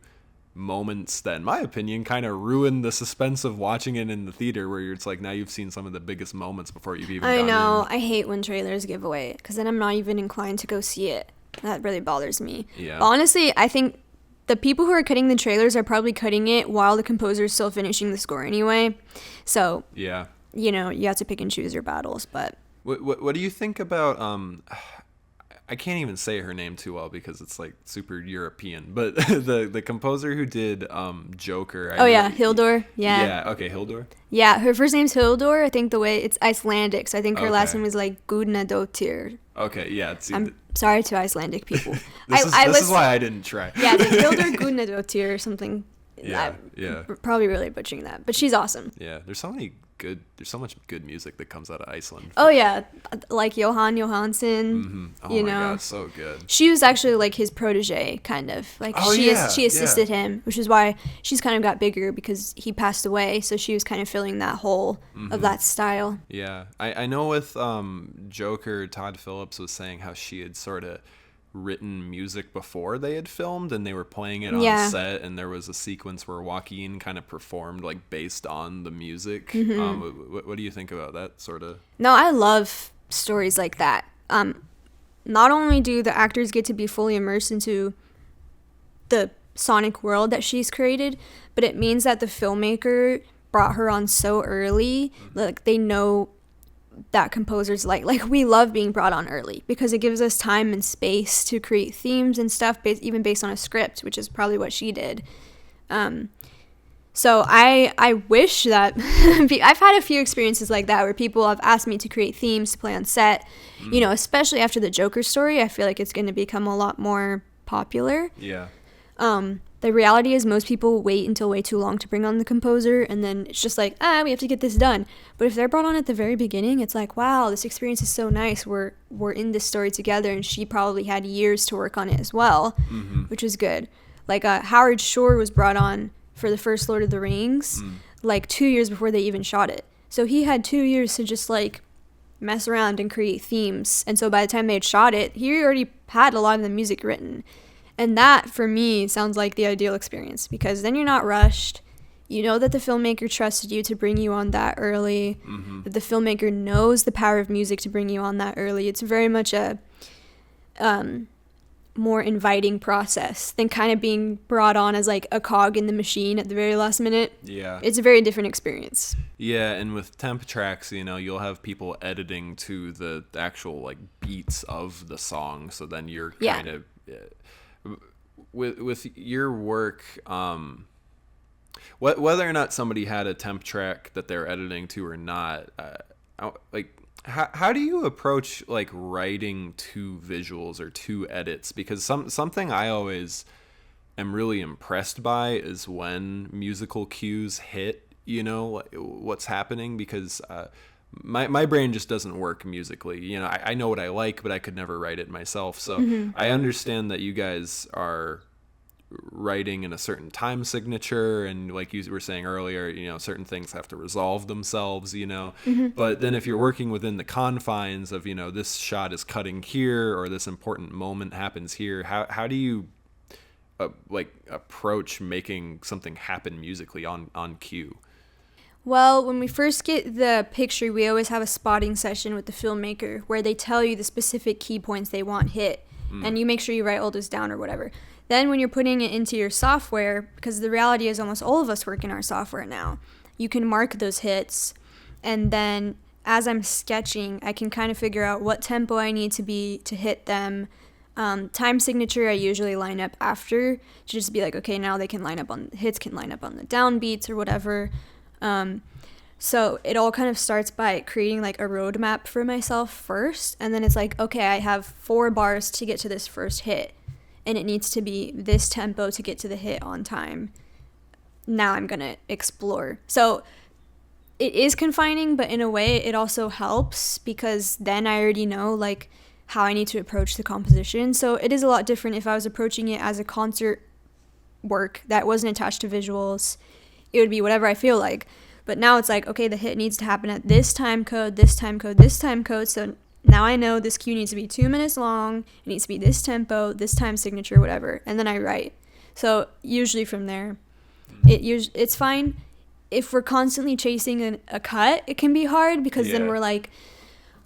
moments that, in my opinion, kind of ruin the suspense of watching it in the theater, where it's like now you've seen some of the biggest moments before you've even gone in. I hate when trailers give away, because then I'm not even inclined to go see it. That really bothers me. But honestly, I think the people who are cutting the trailers are probably cutting it while the composer is still finishing the score anyway. So you know, you have to pick and choose your battles. But what do you think about I can't even say her name too well because it's like super European, but the composer who did Joker. Hildur. Hildur. Yeah, her first name's Hildur. I think the way it's Icelandic, so I think her last name was like Guðnadóttir. I'm sorry to Icelandic people. This is why I didn't try. Yeah, it's like Hildur Guðnadóttir or something. I'm probably really butchering that, but she's awesome. Yeah, there's so much good music that comes out of Iceland. Oh yeah, like Jóhann Jóhannsson. Oh my god, so good. She was actually like his protege, kind of. Like she assisted him, which is why she's kind of got bigger, because he passed away. So she was kind of filling that hole of that style. Yeah, I know with Joker, Todd Phillips was saying how she had sort of written music before they had filmed, and they were playing it on set, and there was a sequence where Joaquin kind of performed like based on the music. What do you think about that sort of? No, I love stories like that. Not only do the actors get to be fully immersed into the sonic world that she's created, but it means that the filmmaker brought her on so early, like they know that composers like we love being brought on early, because it gives us time and space to create themes and stuff even based on a script, which is probably what she did. So I wish that I've had a few experiences like that where people have asked me to create themes to play on set. You know, especially after the Joker story, I feel like it's going to become a lot more popular. Yeah. The reality is most people wait until way too long to bring on the composer, and then it's just like, we have to get this done. But if they're brought on at the very beginning, it's like, wow, this experience is so nice. We're in this story together, and she probably had years to work on it as well, which was good. Like Howard Shore was brought on for the first Lord of the Rings, like 2 years before they even shot it. So he had 2 years to just like mess around and create themes. And so by the time they had shot it, he already had a lot of the music written. And that, for me, sounds like the ideal experience, because then you're not rushed. You know that the filmmaker trusted you to bring you on that early, that the filmmaker knows the power of music to bring you on that early. It's very much a more inviting process than kind of being brought on as like a cog in the machine at the very last minute. Yeah. It's a very different experience. Yeah, and with temp tracks, you know, you'll have people editing to the actual like beats of the song, so then you're kind of with your work, whether or not somebody had a temp track that they're editing to or not, like how do you approach like writing two visuals or two edits? Because something I always am really impressed by is when musical cues hit, you know, what's happening, because my brain just doesn't work musically. You know, I know what I like, but I could never write it myself. So I understand that you guys are writing in a certain time signature, and like you were saying earlier, you know, certain things have to resolve themselves, you know. But then if you're working within the confines of, you know, this shot is cutting here or this important moment happens here, how do you like approach making something happen musically on cue? Well, when we first get the picture, we always have a spotting session with the filmmaker where they tell you the specific key points they want hit, and you make sure you write all those down or whatever. Then when you're putting it into your software, because the reality is almost all of us work in our software now, you can mark those hits, and then as I'm sketching, I can kind of figure out what tempo I need to be to hit them. Time signature I usually line up after, to just be like, okay, now they can line up on hits, can line up on the downbeats or whatever. So it all kind of starts by creating like a roadmap for myself first, and then it's like, okay, I have 4 bars to get to this first hit, and it needs to be this tempo to get to the hit on time. Now I'm gonna explore. So it is confining, but in a way it also helps, because then I already know like how I need to approach the composition. So it is a lot different if I was approaching it as a concert work that wasn't attached to visuals. It would be whatever I feel like. But now it's like, okay, the hit needs to happen at this time code, this time code, this time code. So now I know this cue needs to be 2 minutes long. It needs to be this tempo, this time signature, whatever. And then I write. So usually from there, it's fine. If we're constantly chasing a cut, it can be hard, because then we're like,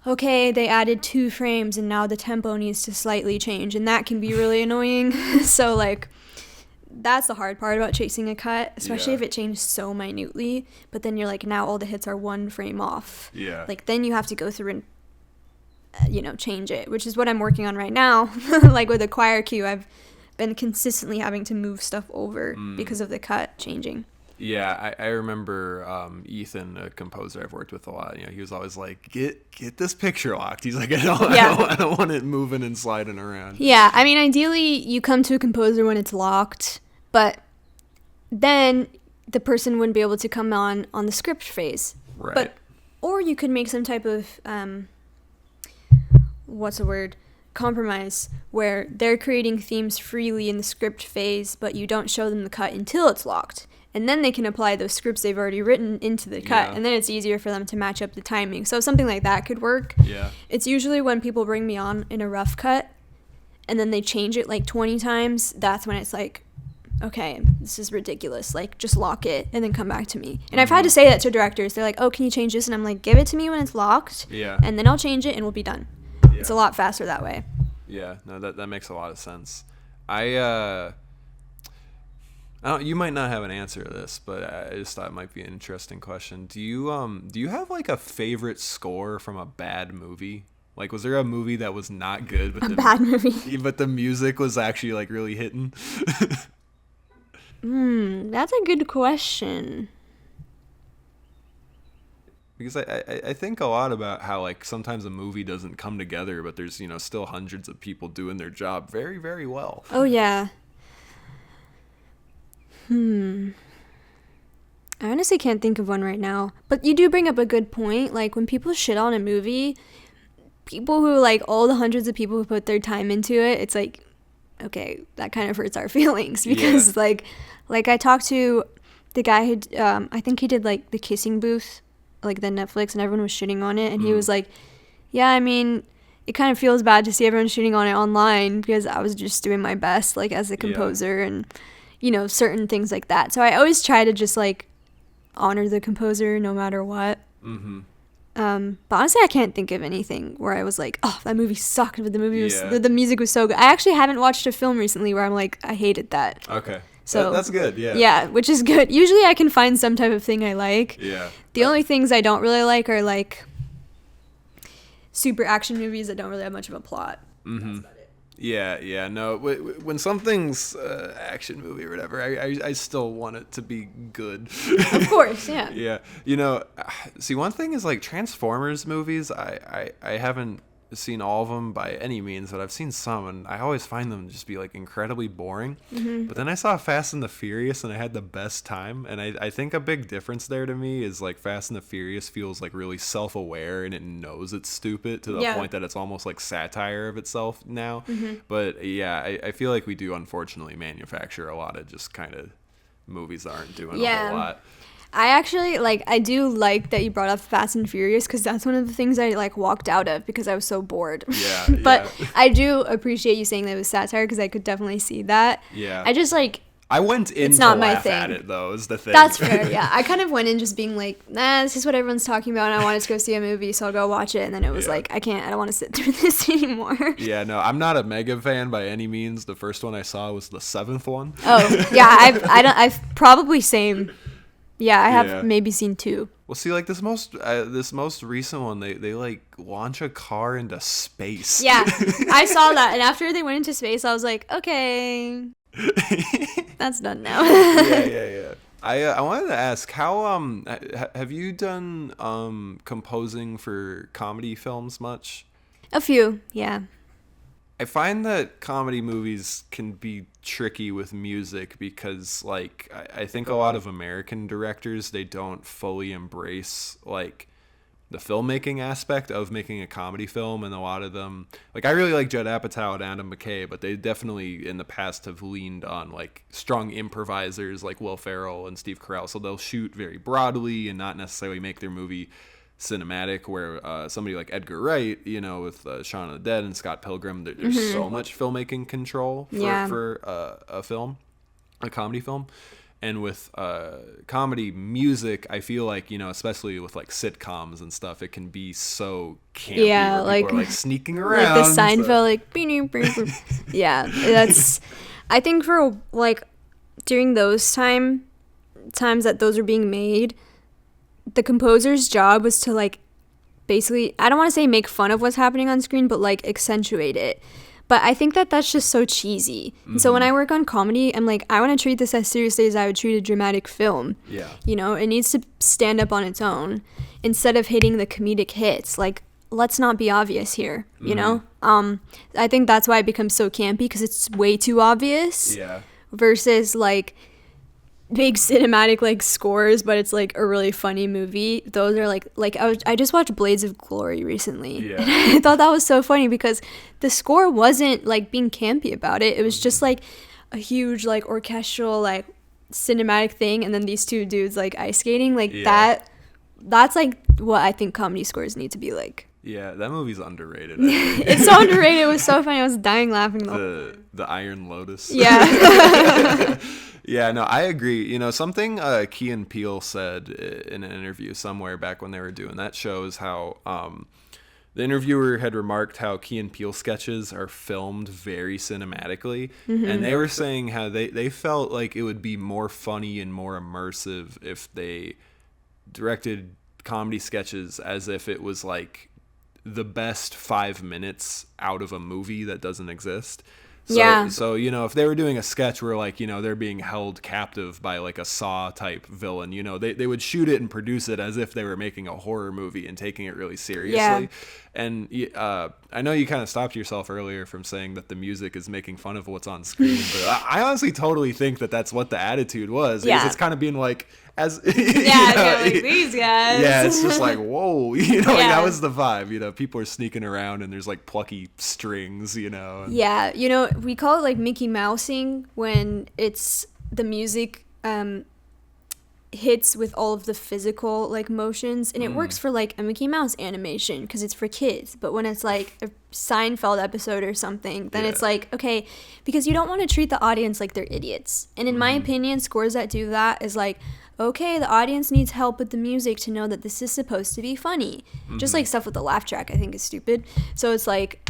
okay, they added 2 frames and now the tempo needs to slightly change. And that can be really annoying. So like, that's the hard part about chasing a cut, especially if it changed so minutely. But then you're like, now all the hits are 1 frame off. Yeah. Like, then you have to go through and, change it, which is what I'm working on right now. Like with a choir cue, I've been consistently having to move stuff over because of the cut changing. Yeah, I remember Ethan, a composer I've worked with a lot. You know, he was always like, "Get this picture locked." He's like, I don't want it moving and sliding around. Yeah, I mean, ideally, you come to a composer when it's locked, but then the person wouldn't be able to come on the script phase. Right. Or you could make some type of compromise, where they're creating themes freely in the script phase, but you don't show them the cut until it's locked. And then they can apply those scripts they've already written into the cut, and then it's easier for them to match up the timing. So something like that could work. Yeah. It's usually when people bring me on in a rough cut, and then they change it like 20 times, that's when it's like, okay, this is ridiculous. Like, just lock it and then come back to me. And I've had to say that to directors. They're like, oh, can you change this? And I'm like, give it to me when it's locked, and then I'll change it and we'll be done. Yeah. It's a lot faster that way. Yeah, no, that makes a lot of sense. You might not have an answer to this, but I just thought it might be an interesting question. Do you have like a favorite score from a bad movie? Like, was there a movie that was not good, but bad movie, but the music was actually like really hitting? That's a good question. Because I think a lot about how, like, sometimes a movie doesn't come together, but there's, still hundreds of people doing their job very, very well. Oh, yeah. I honestly can't think of one right now. But you do bring up a good point. Like, when people shit on a movie, people who, like, all the hundreds of people who put their time into it, it's like, okay, that kind of hurts our feelings. Because, like I talked to the guy who, I think he did, like, The Kissing Booth, like, the Netflix, and everyone was shitting on it. And he was like, yeah, I mean, it kind of feels bad to see everyone shitting on it online because I was just doing my best, like, as a composer and, certain things like that. So I always try to just, like, honor the composer no matter what. But honestly, I can't think of anything where I was like, oh, that movie sucked, but the movie was the music was so good. I actually haven't watched a film recently where I'm like, I hated that. Okay. So that's good. Yeah, which is good. Usually I can find some type of thing I like. Yeah. The only things I don't really like are like super action movies that don't really have much of a plot. That's about it. Yeah. No, when something's action movie or whatever, I still want it to be good. Of course, yeah. Yeah. See, one thing is, like, Transformers movies, I haven't seen all of them by any means, but I've seen some, and I always find them just be, like, incredibly boring. But then I saw Fast and the Furious, and I had the best time. And I think a big difference there to me is, like, Fast and the Furious feels, like, really self-aware, and it knows it's stupid to the point that it's almost like satire of itself now. But yeah, I feel like we do unfortunately manufacture a lot of just kind of movies that aren't doing a whole lot. I actually, I do like that you brought up Fast and Furious because that's one of the things I, walked out of because I was so bored. Yeah. But I do appreciate you saying that it was satire because I could definitely see that. Yeah. I just, I went in it's to not my laugh thing. at it, though, is the thing. That's fair, yeah. I kind of went in just being like, nah, this is what everyone's talking about, and I wanted to go see a movie, so I'll go watch it. And then it was I don't want to sit through this anymore. Yeah, no, I'm not a mega fan by any means. The first one I saw was the 7th one. Oh, yeah, I've probably same. Yeah, I have maybe seen 2. Well, see, like, this most recent one, they launch a car into space. Yeah, I saw that, and after they went into space, I was like, okay, that's done now. Yeah. I wanted to ask, how have you done composing for comedy films much? A few, yeah. I find that comedy movies can be tricky with music because, like, I think a lot of American directors, they don't fully embrace, like, the filmmaking aspect of making a comedy film, and a lot of them, like, I really like Judd Apatow and Adam McKay, but they definitely in the past have leaned on, like, strong improvisers like Will Ferrell and Steve Carell, so they'll shoot very broadly and not necessarily make their movie cinematic, where somebody like Edgar Wright, with Shaun of the Dead and Scott Pilgrim, there's so much filmmaking control for a film, a comedy film. And with comedy music, I feel like, especially with, like, sitcoms and stuff, it can be so campy. Yeah, where people are, like, sneaking around. Like the Seinfeld, yeah, that's, I think for, like, during those times that those are being made, the composer's job was to, like, basically, I don't want to say make fun of what's happening on screen, but, like, accentuate it. But I think that that's just so cheesy. And so when I work on comedy, I'm like, I want to treat this as seriously as I would treat a dramatic film. Yeah. It needs to stand up on its own instead of hitting the comedic hits. Like, let's not be obvious here, you know? I think that's why it becomes so campy, because it's way too obvious. Yeah. Versus, like, big cinematic, like, scores, but it's, like, a really funny movie. Those are, like I just watched Blades of Glory recently. Yeah. And I thought that was so funny because the score wasn't, like, being campy about it. It was just, like, a huge, like, orchestral, like, cinematic thing, and then these two dudes, like, ice skating. Like, that's, like, what I think comedy scores need to be like. Yeah, that movie's underrated. It's so underrated. It was so funny. I was dying laughing. The Iron Lotus. Yeah. Yeah, no, I agree. Something Key and Peele said in an interview somewhere back when they were doing that show is how the interviewer had remarked how Key and Peele sketches are filmed very cinematically. And they were saying how they felt like it would be more funny and more immersive if they directed comedy sketches as if it was, like, the best 5 minutes out of a movie that doesn't exist. So, you know, if they were doing a sketch where, like, you know, they're being held captive by, like, a Saw type villain, you know, they would shoot it and produce it as if they were making a horror movie and taking it really seriously. Yeah. And I know you kind of stopped yourself earlier from saying that the music is making fun of what's on screen, but I honestly totally think that that's what the attitude was. Because it's kind of being like, as like these guys. Yeah, it's just like, whoa, you know, like that was the vibe. You know, people are sneaking around and there's like plucky strings, you know. Yeah, you know, we call it like Mickey Mousing when it's the music hits with all of the physical like motions, and it works for like a Mickey Mouse animation because it's for kids. But when it's like a Seinfeld episode or something, then it's like, okay, because you don't want to treat the audience like they're idiots. And in my opinion, scores that do that is like, okay, the audience needs help with the music to know that this is supposed to be funny. Just like stuff with the laugh track, I think is stupid. So it's like,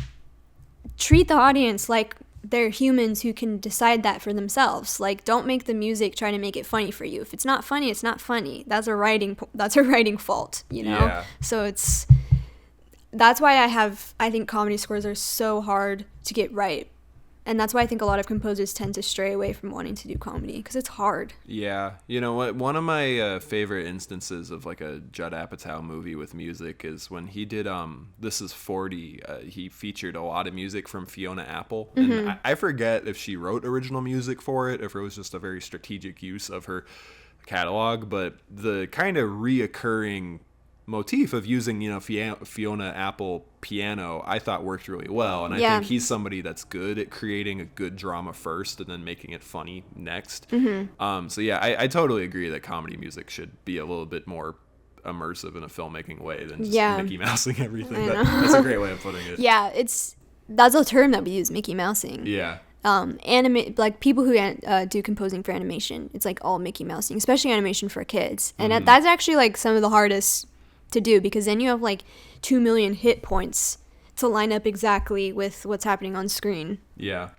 treat the audience like they're humans who can decide that for themselves. Like, don't make the music try to make it funny for you. If it's not funny, it's not funny. That's a writing fault, you know? Yeah. So that's why I think comedy scores are so hard to get right. And that's why I think a lot of composers tend to stray away from wanting to do comedy, because it's hard. Yeah. You know what? One of my favorite instances of like a Judd Apatow movie with music is when he did This Is 40. He featured a lot of music from Fiona Apple. And I forget if she wrote original music for it, if it was just a very strategic use of her catalog. But the kind of reoccurring motif of using, you know, Fiona Apple piano, I thought worked really well. And I think he's somebody that's good at creating a good drama first and then making it funny next. So yeah, I totally agree that comedy music should be a little bit more immersive in a filmmaking way than just Mickey Mousing everything. That's a great way of putting it. Yeah, that's a term that we use, Mickey Mousing. Yeah. Like people who do composing for animation, it's like all Mickey Mousing, especially animation for kids. And that's actually like some of the hardest to do, because then you have like 2 million hit points to line up exactly with what's happening on screen. Yeah.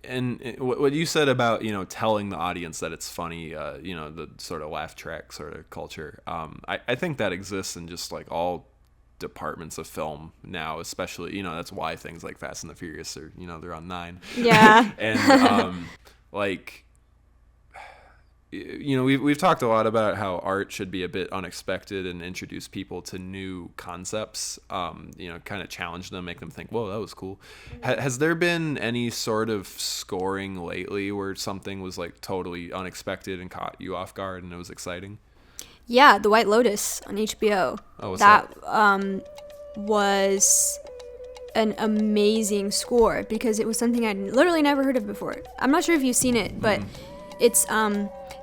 And what you said about, you know, telling the audience that it's funny, you know, the sort of laugh track sort of culture, I think that exists in just like all departments of film now, especially, you know, that's why things like Fast and the Furious are, you know, they're on 9. Yeah. And like, you know, we've talked a lot about how art should be a bit unexpected and introduce people to new concepts, you know, kind of challenge them, make them think, whoa, that was cool. Has there been any sort of scoring lately where something was like totally unexpected and caught you off guard and it was exciting? Yeah, The White Lotus on HBO. Oh, what's that? Was an amazing score, because it was something I'd literally never heard of before. I'm not sure if you've seen it, but it's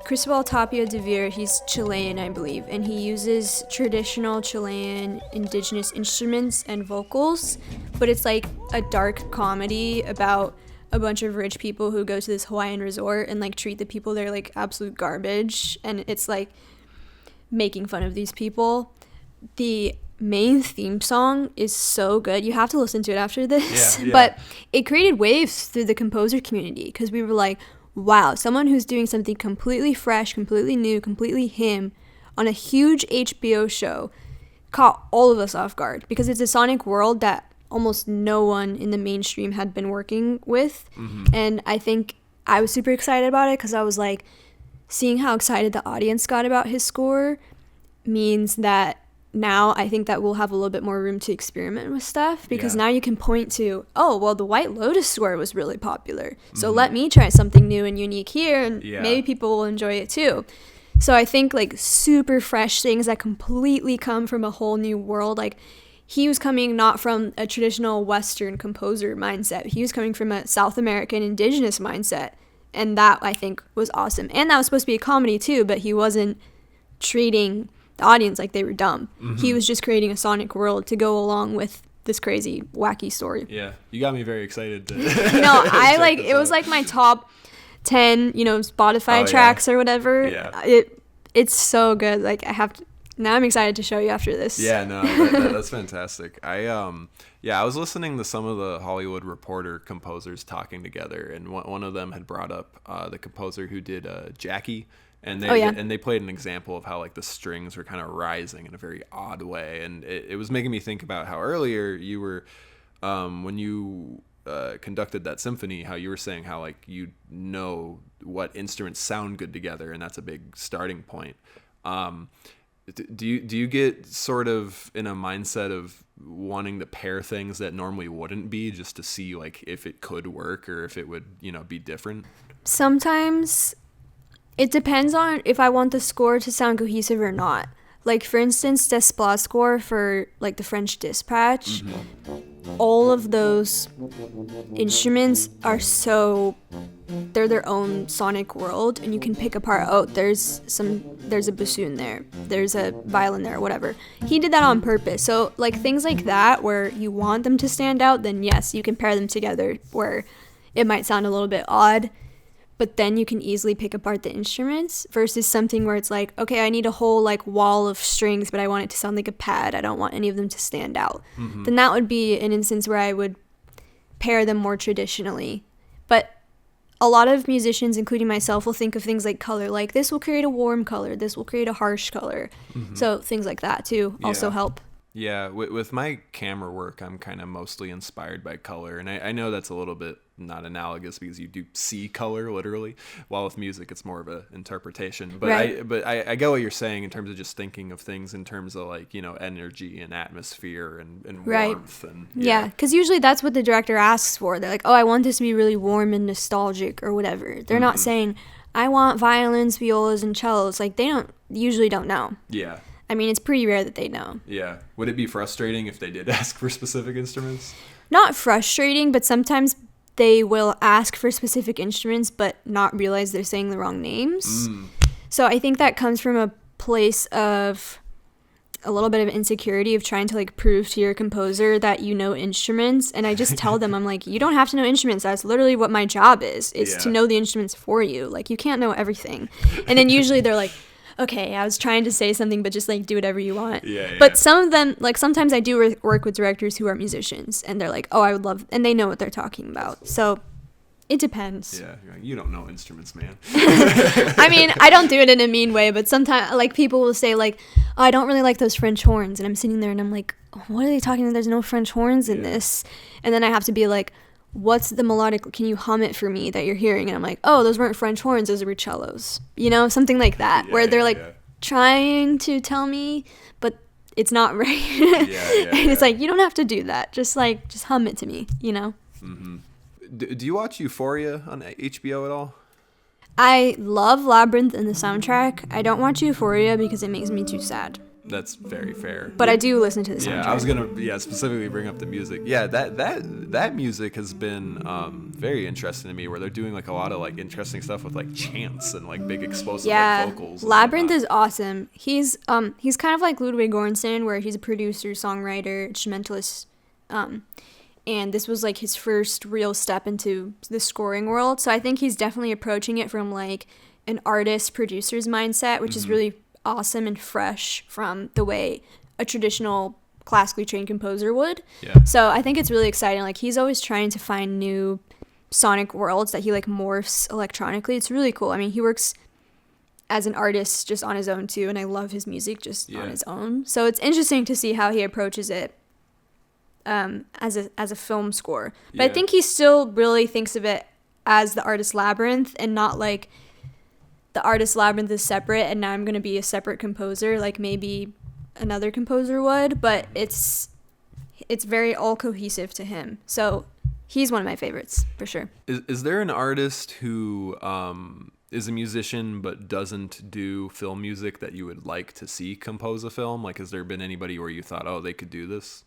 Cristobal Tapia de Vir. He's Chilean, I believe, and he uses traditional Chilean indigenous instruments and vocals, but it's like a dark comedy about a bunch of rich people who go to this Hawaiian resort and like treat the people there like absolute garbage, and it's like making fun of these people. The main theme song is so good. You have to listen to it after this. Yeah. But it created waves through the composer community, because we were like, wow, someone who's doing something completely fresh, completely new, completely him on a huge HBO show caught all of us off guard, because it's a sonic world that almost no one in the mainstream had been working with. And I think I was super excited about it, because I was like, seeing how excited the audience got about his score means that now I think that we'll have a little bit more room to experiment with stuff, because now you can point to, oh, well, the White Lotus score was really popular, so let me try something new and unique here, and maybe people will enjoy it too. So I think like super fresh things that completely come from a whole new world. Like, he was coming not from a traditional Western composer mindset. He was coming from a South American indigenous mindset, and that I think was awesome. And that was supposed to be a comedy too, but he wasn't treating the audience like they were dumb. He was just creating a sonic world to go along with this crazy, wacky story. Yeah, you got me very excited. No, I like, it was like my top 10, you know, Spotify tracks or whatever. Yeah. It's so good. Like, now I'm excited to show you after this. Yeah, no, that's fantastic. I was listening to some of the Hollywood Reporter composers talking together, and one of them had brought up the composer who did Jackie. And they played an example of how like the strings were kind of rising in a very odd way, and it was making me think about how earlier you were when you conducted that symphony, how you were saying how like you know what instruments sound good together, and that's a big starting point. Do you get sort of in a mindset of wanting to pair things that normally wouldn't be, just to see like if it could work or if it would, be different? Sometimes it depends on if I want the score to sound cohesive or not. Like, for instance, Desplat score for like the French Dispatch, all of those instruments are they're their own sonic world, and you can pick apart, oh, there's a bassoon there, there's a violin there, whatever. He did that on purpose. So like things like that where you want them to stand out, then yes, you can pair them together where it might sound a little bit odd, but then you can easily pick apart the instruments, versus something where it's like, okay, I need a whole like wall of strings, but I want it to sound like a pad. I don't want any of them to stand out. Then that would be an instance where I would pair them more traditionally. But a lot of musicians, including myself, will think of things like color, like this will create a warm color, this will create a harsh color. So things like that too also help. Yeah, with my camera work, I'm kind of mostly inspired by color, and I know that's a little bit not analogous because you do see color literally, while with music it's more of an interpretation. But right. I get what you're saying in terms of just thinking of things in terms of like, energy and atmosphere and right. warmth. And yeah, because usually that's what the director asks for. They're like, oh, I want this to be really warm and nostalgic or whatever. They're not saying, I want violins, violas, and cellos. Like, they usually don't know. Yeah. I mean, it's pretty rare that they know. Yeah. Would it be frustrating if they did ask for specific instruments? Not frustrating, but sometimes they will ask for specific instruments but not realize they're saying the wrong names. So I think that comes from a place of a little bit of insecurity of trying to like prove to your composer that you know instruments. And I just tell them, I'm like, you don't have to know instruments. That's literally what my job is to know the instruments for you. Like, you can't know everything. And then usually they're like, okay, I was trying to say something, but just like do whatever you want. But some of them, like sometimes I do work with directors who are musicians, and they're like, oh, I would love, and they know what they're talking about. So it depends. Yeah, you're like, you don't know instruments, man. I mean, I don't do it in a mean way, but sometimes like people will say like, oh, I don't really like those French horns, and I'm sitting there and I'm like, what are they talking about? There's no French horns in this. And then I have to be like, what's the melodic, can you hum it for me that you're hearing? And I'm like, oh, those weren't French horns, those were cellos, something like that, where they're like trying to tell me, but it's not right. And it's like, you don't have to do that, just hum it to me. Do you watch Euphoria on HBO at all? I love Labyrinth and the soundtrack. I don't watch Euphoria because it makes me too sad. That's very fair. But I do listen to the soundtrack. Yeah, I was gonna specifically bring up the music. Yeah, that music has been very interesting to me, where they're doing like a lot of like interesting stuff with like chants and like big explosive like, vocals. Labyrinth is awesome. He's kind of like Ludwig Göransson, where he's a producer, songwriter, instrumentalist, and this was like his first real step into the scoring world. So I think he's definitely approaching it from like an artist producer's mindset, which is really awesome and fresh from the way a traditional classically trained composer would. So I think it's really exciting. Like, he's always trying to find new sonic worlds that he like morphs electronically. It's really cool. I mean, he works as an artist just on his own too, and I love his music just on his own. So it's interesting to see how he approaches it as a film score. But I think he still really thinks of it as the artist's labyrinth, and not like the artist's labyrinth is separate and now I'm going to be a separate composer like maybe another composer would. But it's very all cohesive to him. So he's one of my favorites for sure. Is there an artist who is a musician but doesn't do film music that you would like to see compose a film? Like, has there been anybody where you thought, oh, they could do this?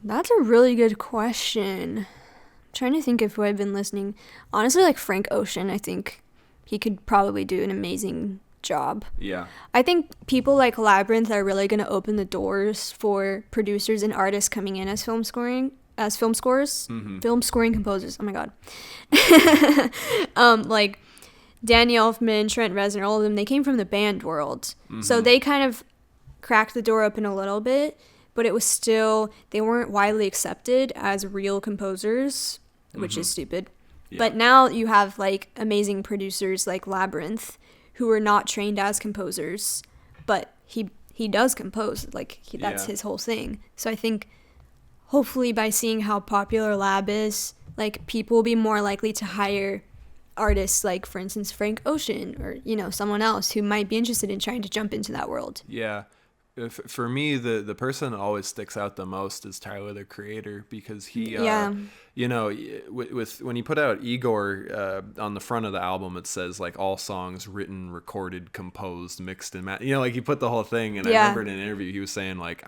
That's a really good question. I'm trying to think of who I've been listening. Honestly, like Frank Ocean, I think he could probably do an amazing job. Yeah. I think people like Labyrinth are really going to open the doors for producers and artists coming in as film scores, film scoring composers. Oh my God. Like Danny Elfman, Trent, Reznor, all of them, they came from the band world. So they kind of cracked the door open a little bit, but it was still, they weren't widely accepted as real composers, which is stupid. Yeah. But now you have like amazing producers like Labyrinth who are not trained as composers, but he does compose. Like that's his whole thing. So I think hopefully by seeing how popular Lab is, like, people will be more likely to hire artists like, for instance, Frank Ocean or, you know, someone else who might be interested in trying to jump into that world. Yeah. For me, the person that always sticks out the most is Tyler, the Creator, because he, you know, with when he put out Igor, on the front of the album, it says, like, all songs written, recorded, composed, mixed, and you know, like, he put the whole thing. And I remember in an interview, he was saying, like,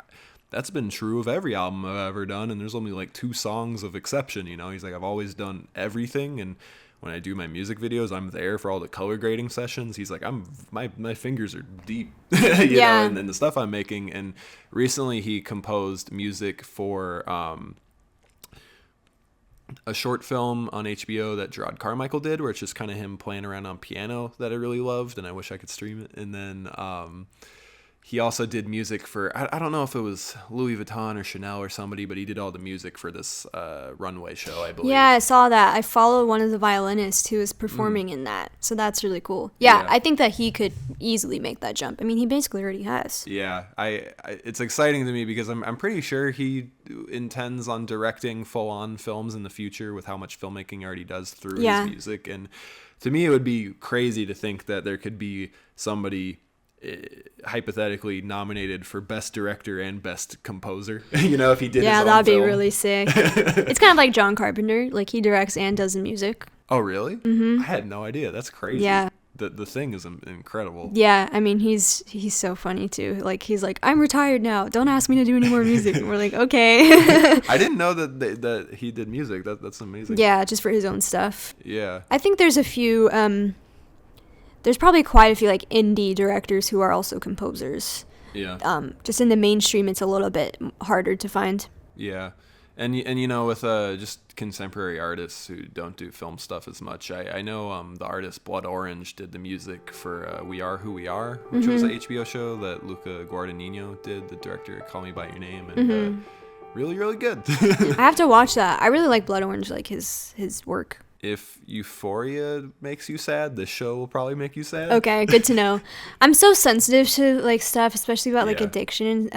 that's been true of every album I've ever done, and there's only, like, 2 songs of exception, you know? He's like, I've always done everything, and when I do my music videos, I'm there for all the color grading sessions. He's like, my fingers are deep, you know, in the stuff I'm making. And recently he composed music for a short film on HBO that Gerard Carmichael did, where it's just kind of him playing around on piano that I really loved, and I wish I could stream it. And then he also did music for, I don't know if it was Louis Vuitton or Chanel or somebody, but he did all the music for this runway show, I believe. Yeah, I saw that. I followed one of the violinists who was performing in that. So that's really cool. Yeah, I think that he could easily make that jump. I mean, he basically already has. Yeah, it's exciting to me because I'm pretty sure he intends on directing full-on films in the future with how much filmmaking he already does through his music. And to me, it would be crazy to think that there could be somebody hypothetically nominated for best director and best composer, you know, if he did his own that'd film. Be really sick. It's kind of like John Carpenter, like, he directs and does the music. Oh, really? I had no idea. That's crazy. Yeah, the thing is incredible. Yeah, I mean, he's so funny too. Like, he's like, I'm retired now, don't ask me to do any more music. And we're like, okay. I didn't know that he did music. That's amazing. Yeah, just for his own stuff. Yeah, I think there's a few there's probably quite a few, like, indie directors who are also composers. Yeah. Just in the mainstream, it's a little bit harder to find. Yeah. And you know, with just contemporary artists who don't do film stuff as much, I know the artist Blood Orange did the music for We Are Who We Are, which was an HBO show that Luca Guadagnino did, the director of Call Me By Your Name, and really, really good. I have to watch that. I really like Blood Orange, like his work. If Euphoria makes you sad, this show will probably make you sad. Okay, good to know. I'm so sensitive to, like, stuff, especially about like addiction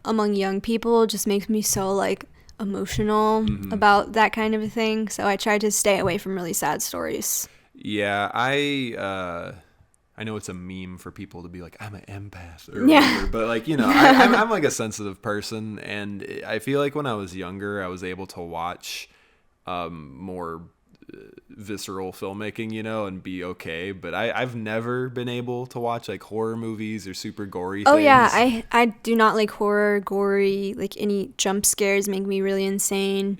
among young people. It just makes me so, like, emotional about that kind of a thing. So I try to stay away from really sad stories. Yeah, I know it's a meme for people to be like, I'm an empath or whatever, but, like, you know, I'm like a sensitive person, and I feel like when I was younger, I was able to watch more visceral filmmaking, you know, and be okay, but I've never been able to watch, like, horror movies or super gory things. Yeah, I do not like horror, gory, like, any jump scares make me really insane.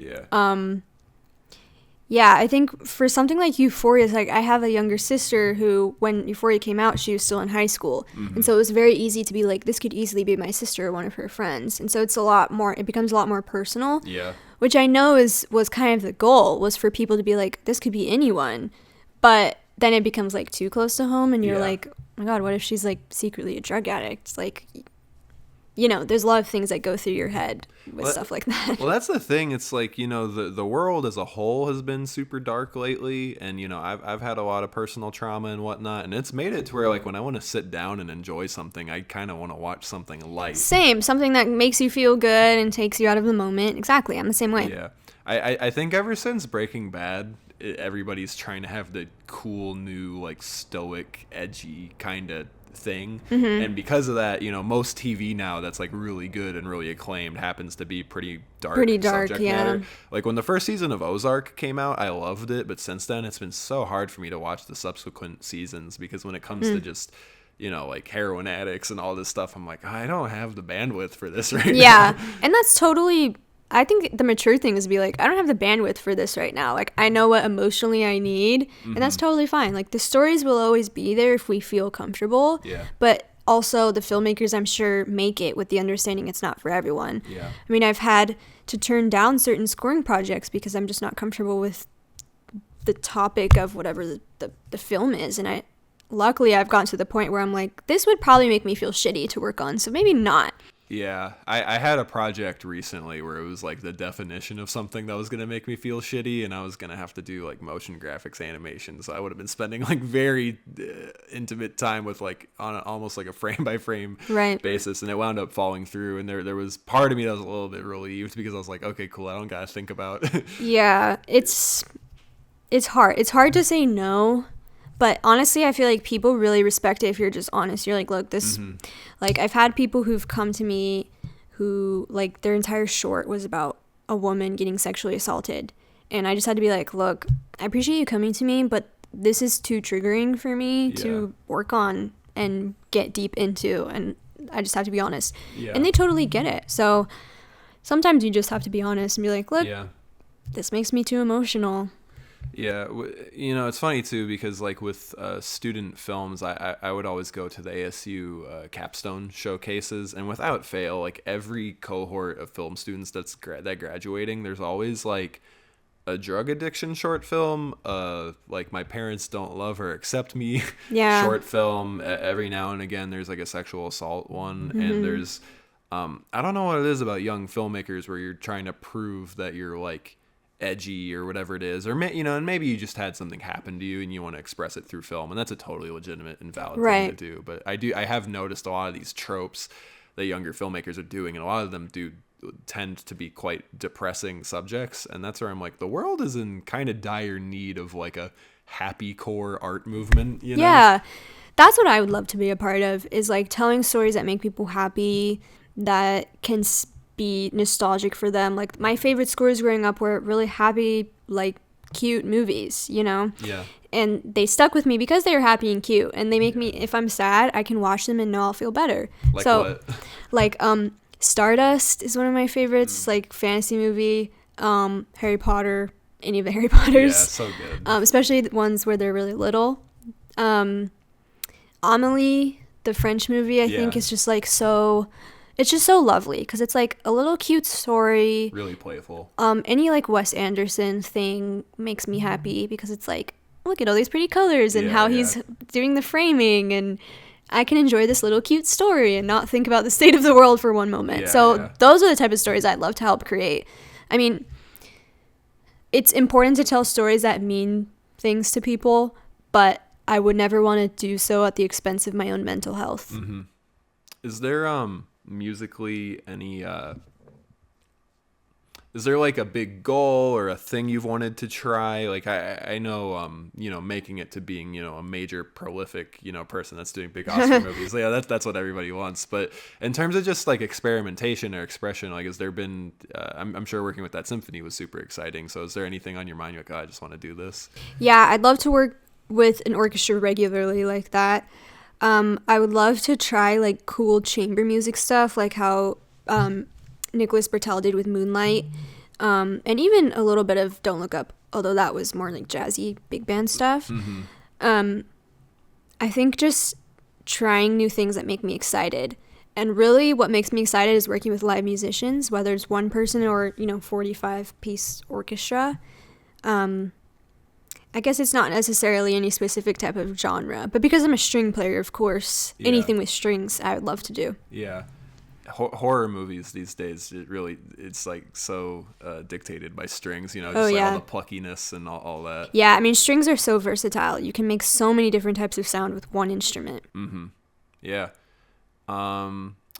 Yeah, I think for something like Euphoria, it's like, I have a younger sister who, when Euphoria came out, she was still in high school. And so it was very easy to be like, this could easily be my sister or one of her friends. And so it becomes a lot more personal. Yeah. Which I know was kind of the goal, was for people to be like, this could be anyone. But then it becomes, like, too close to home, and you're like, oh my God, what if she's, like, secretly a drug addict? Like, you know, there's a lot of things that go through your head with stuff like that. Well, that's the thing. It's like, you know, the world as a whole has been super dark lately, and, you know, I've had a lot of personal trauma and whatnot, and it's made it to where, like, when I want to sit down and enjoy something, I kind of want to watch something light. Same, something that makes you feel good and takes you out of the moment. Exactly, I'm the same way. Yeah, I think ever since Breaking Bad, everybody's trying to have the cool new, like, stoic, edgy kind of thing, and because of that, you know, most TV now that's, like, really good and really acclaimed happens to be pretty dark subject matter. Like, when the first season of Ozark came out, I loved it, but since then it's been so hard for me to watch the subsequent seasons, because when it comes to just, you know, like, heroin addicts and all this stuff, I'm like, I don't have the bandwidth for this right now. Yeah, and that's totally, I think the mature thing is to be like, I don't have the bandwidth for this right now. Like, I know what emotionally I need, and that's totally fine. Like, the stories will always be there if we feel comfortable. Yeah. But also, the filmmakers, I'm sure, make it with the understanding it's not for everyone. Yeah. I mean, I've had to turn down certain scoring projects because I'm just not comfortable with the topic of whatever the film is. And luckily, I've gotten to the point where I'm like, this would probably make me feel shitty to work on, so maybe not. Yeah, I had a project recently where it was like the definition of something that was going to make me feel shitty, and I was going to have to do like motion graphics animation. So I would have been spending like very intimate time with like on almost like a frame by frame basis, and it wound up falling through. And there was part of me that was a little bit relieved because I was like, okay, cool, I don't got to think about. Yeah, it's hard. It's hard to say no. But honestly, I feel like people really respect it if you're just honest. You're like, look, this, like, I've had people who've come to me who, like, their entire short was about a woman getting sexually assaulted. And I just had to be like, look, I appreciate you coming to me, but this is too triggering for me to work on and get deep into. And I just have to be honest. Yeah. And they totally get it. So sometimes you just have to be honest and be like, look, this makes me too emotional. Yeah, it's funny too because like with student films, I would always go to the ASU capstone showcases, and without fail, like every cohort of film students that graduating, there's always like a drug addiction short film, like My Parents Don't Love or Accept Me short film. Every now and again, there's like a sexual assault one, and there's I don't know what it is about young filmmakers where you're trying to prove that you're like edgy or whatever it is, or and maybe you just had something happen to you and you want to express it through film, and that's a totally legitimate and valid thing to do. But I have noticed a lot of these tropes that younger filmmakers are doing, and a lot of them do tend to be quite depressing subjects, and that's where I'm like, the world is in kind of dire need of like a happy core art movement, Yeah, that's what I would love to be a part of, is like telling stories that make people happy, that can be nostalgic for them. Like my favorite scores growing up were really happy, like cute movies, and they stuck with me because they were happy and cute, and they make me, if I'm sad, I can watch them and know I'll feel better. Like so what? Like Stardust is one of my favorites, like fantasy movie, Harry Potter, any of the Harry Potters, so good, especially the ones where they're really little. Amelie, the French movie, I think is just like so, it's just so lovely because it's like a little cute story, really playful. Any like Wes Anderson thing makes me happy because it's like, look at all these pretty colors and how he's doing the framing, and I can enjoy this little cute story and not think about the state of the world for one moment. Those are the type of stories I'd love to help create. I mean, it's important to tell stories that mean things to people, but I would never want to do so at the expense of my own mental health. Is there musically any is there like a big goal or a thing you've wanted to try? Like I know making it to being a major prolific person that's doing big Oscar movies. Yeah, that's what everybody wants. But in terms of just like experimentation or expression, like has there been I'm sure working with that symphony was super exciting. So is there anything on your mind you're like, oh, I just want to do this? Yeah, I'd love to work with an orchestra regularly like that. I would love to try like cool chamber music stuff, like how Nicholas Bertel did with Moonlight, and even a little bit of Don't Look Up, although that was more like jazzy big band stuff. I think just trying new things that make me excited, and really what makes me excited is working with live musicians, whether it's one person or 45-piece orchestra. I guess it's not necessarily any specific type of genre, but because I'm a string player, of course, anything with strings I would love to do. Yeah. Horror movies these days, it's like so dictated by strings, all the pluckiness and all that. Yeah, I mean, strings are so versatile. You can make so many different types of sound with one instrument. Yeah.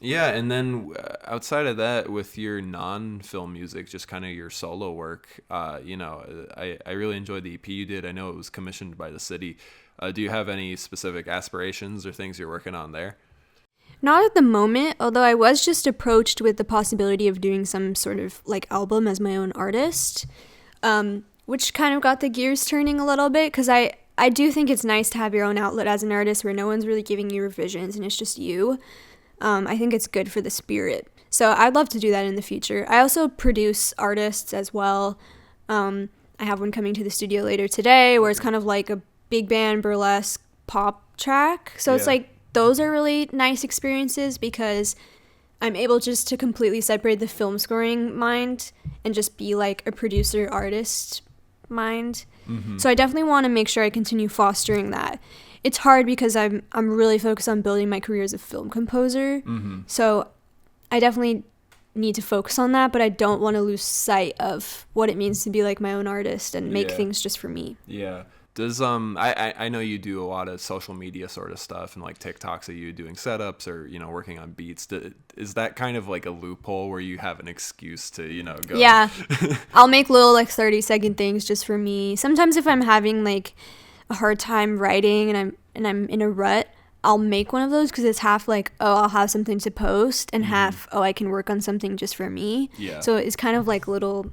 Yeah, and then outside of that, with your non-film music, just kind of your solo work, I really enjoyed the EP you did. I know it was commissioned by the city. Do you have any specific aspirations or things you're working on there? Not at the moment, although I was just approached with the possibility of doing some sort of like album as my own artist, which kind of got the gears turning a little bit, because I do think it's nice to have your own outlet as an artist where no one's really giving you revisions and it's just you. I think it's good for the spirit. So I'd love to do that in the future. I also produce artists as well. I have one coming to the studio later today where it's kind of like a big band burlesque pop track. So it's like, those are really nice experiences because I'm able just to completely separate the film scoring mind and just be like a producer artist mind. So I definitely want to make sure I continue fostering that. It's hard because I'm really focused on building my career as a film composer. So I definitely need to focus on that, but I don't want to lose sight of what it means to be like my own artist and make things just for me. Yeah. Does I know you do a lot of social media sort of stuff and like TikToks of you doing setups or working on beats. Is that kind of like a loophole where you have an excuse to go? Yeah, I'll make little like 30-second things just for me. Sometimes if I'm having like a hard time writing and I'm in a rut, I'll make one of those because it's half like, oh, I'll have something to post, and half, oh, I can work on something just for me. Yeah. So it's kind of like little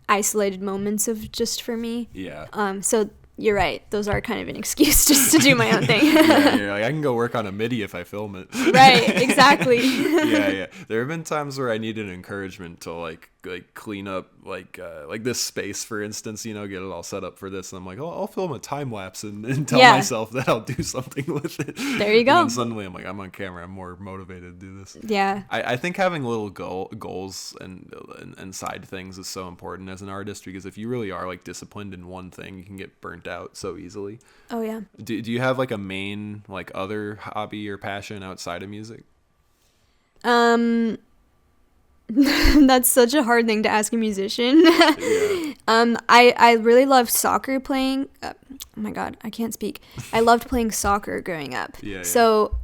isolated moments of just for me. Yeah. So you're right. Those are kind of an excuse just to do my own thing. Yeah, you're like, I can go work on a MIDI if I film it. Right, exactly. Yeah. There have been times where I needed encouragement to like clean up like this space, for instance, get it all set up for this. And I'm like, oh, I'll film a time lapse and tell myself that I'll do something with it. There you go. And then suddenly I'm like, I'm on camera. I'm more motivated to do this. Yeah. I think having little goals and side things is so important as an artist, because if you really are like disciplined in one thing, you can get burnt out so easily. Oh yeah. Do you have like a main like other hobby or passion outside of music? That's such a hard thing to ask a musician. Yeah. I really loved soccer playing. Oh my God, I can't speak. I loved playing soccer growing up. Yeah. So,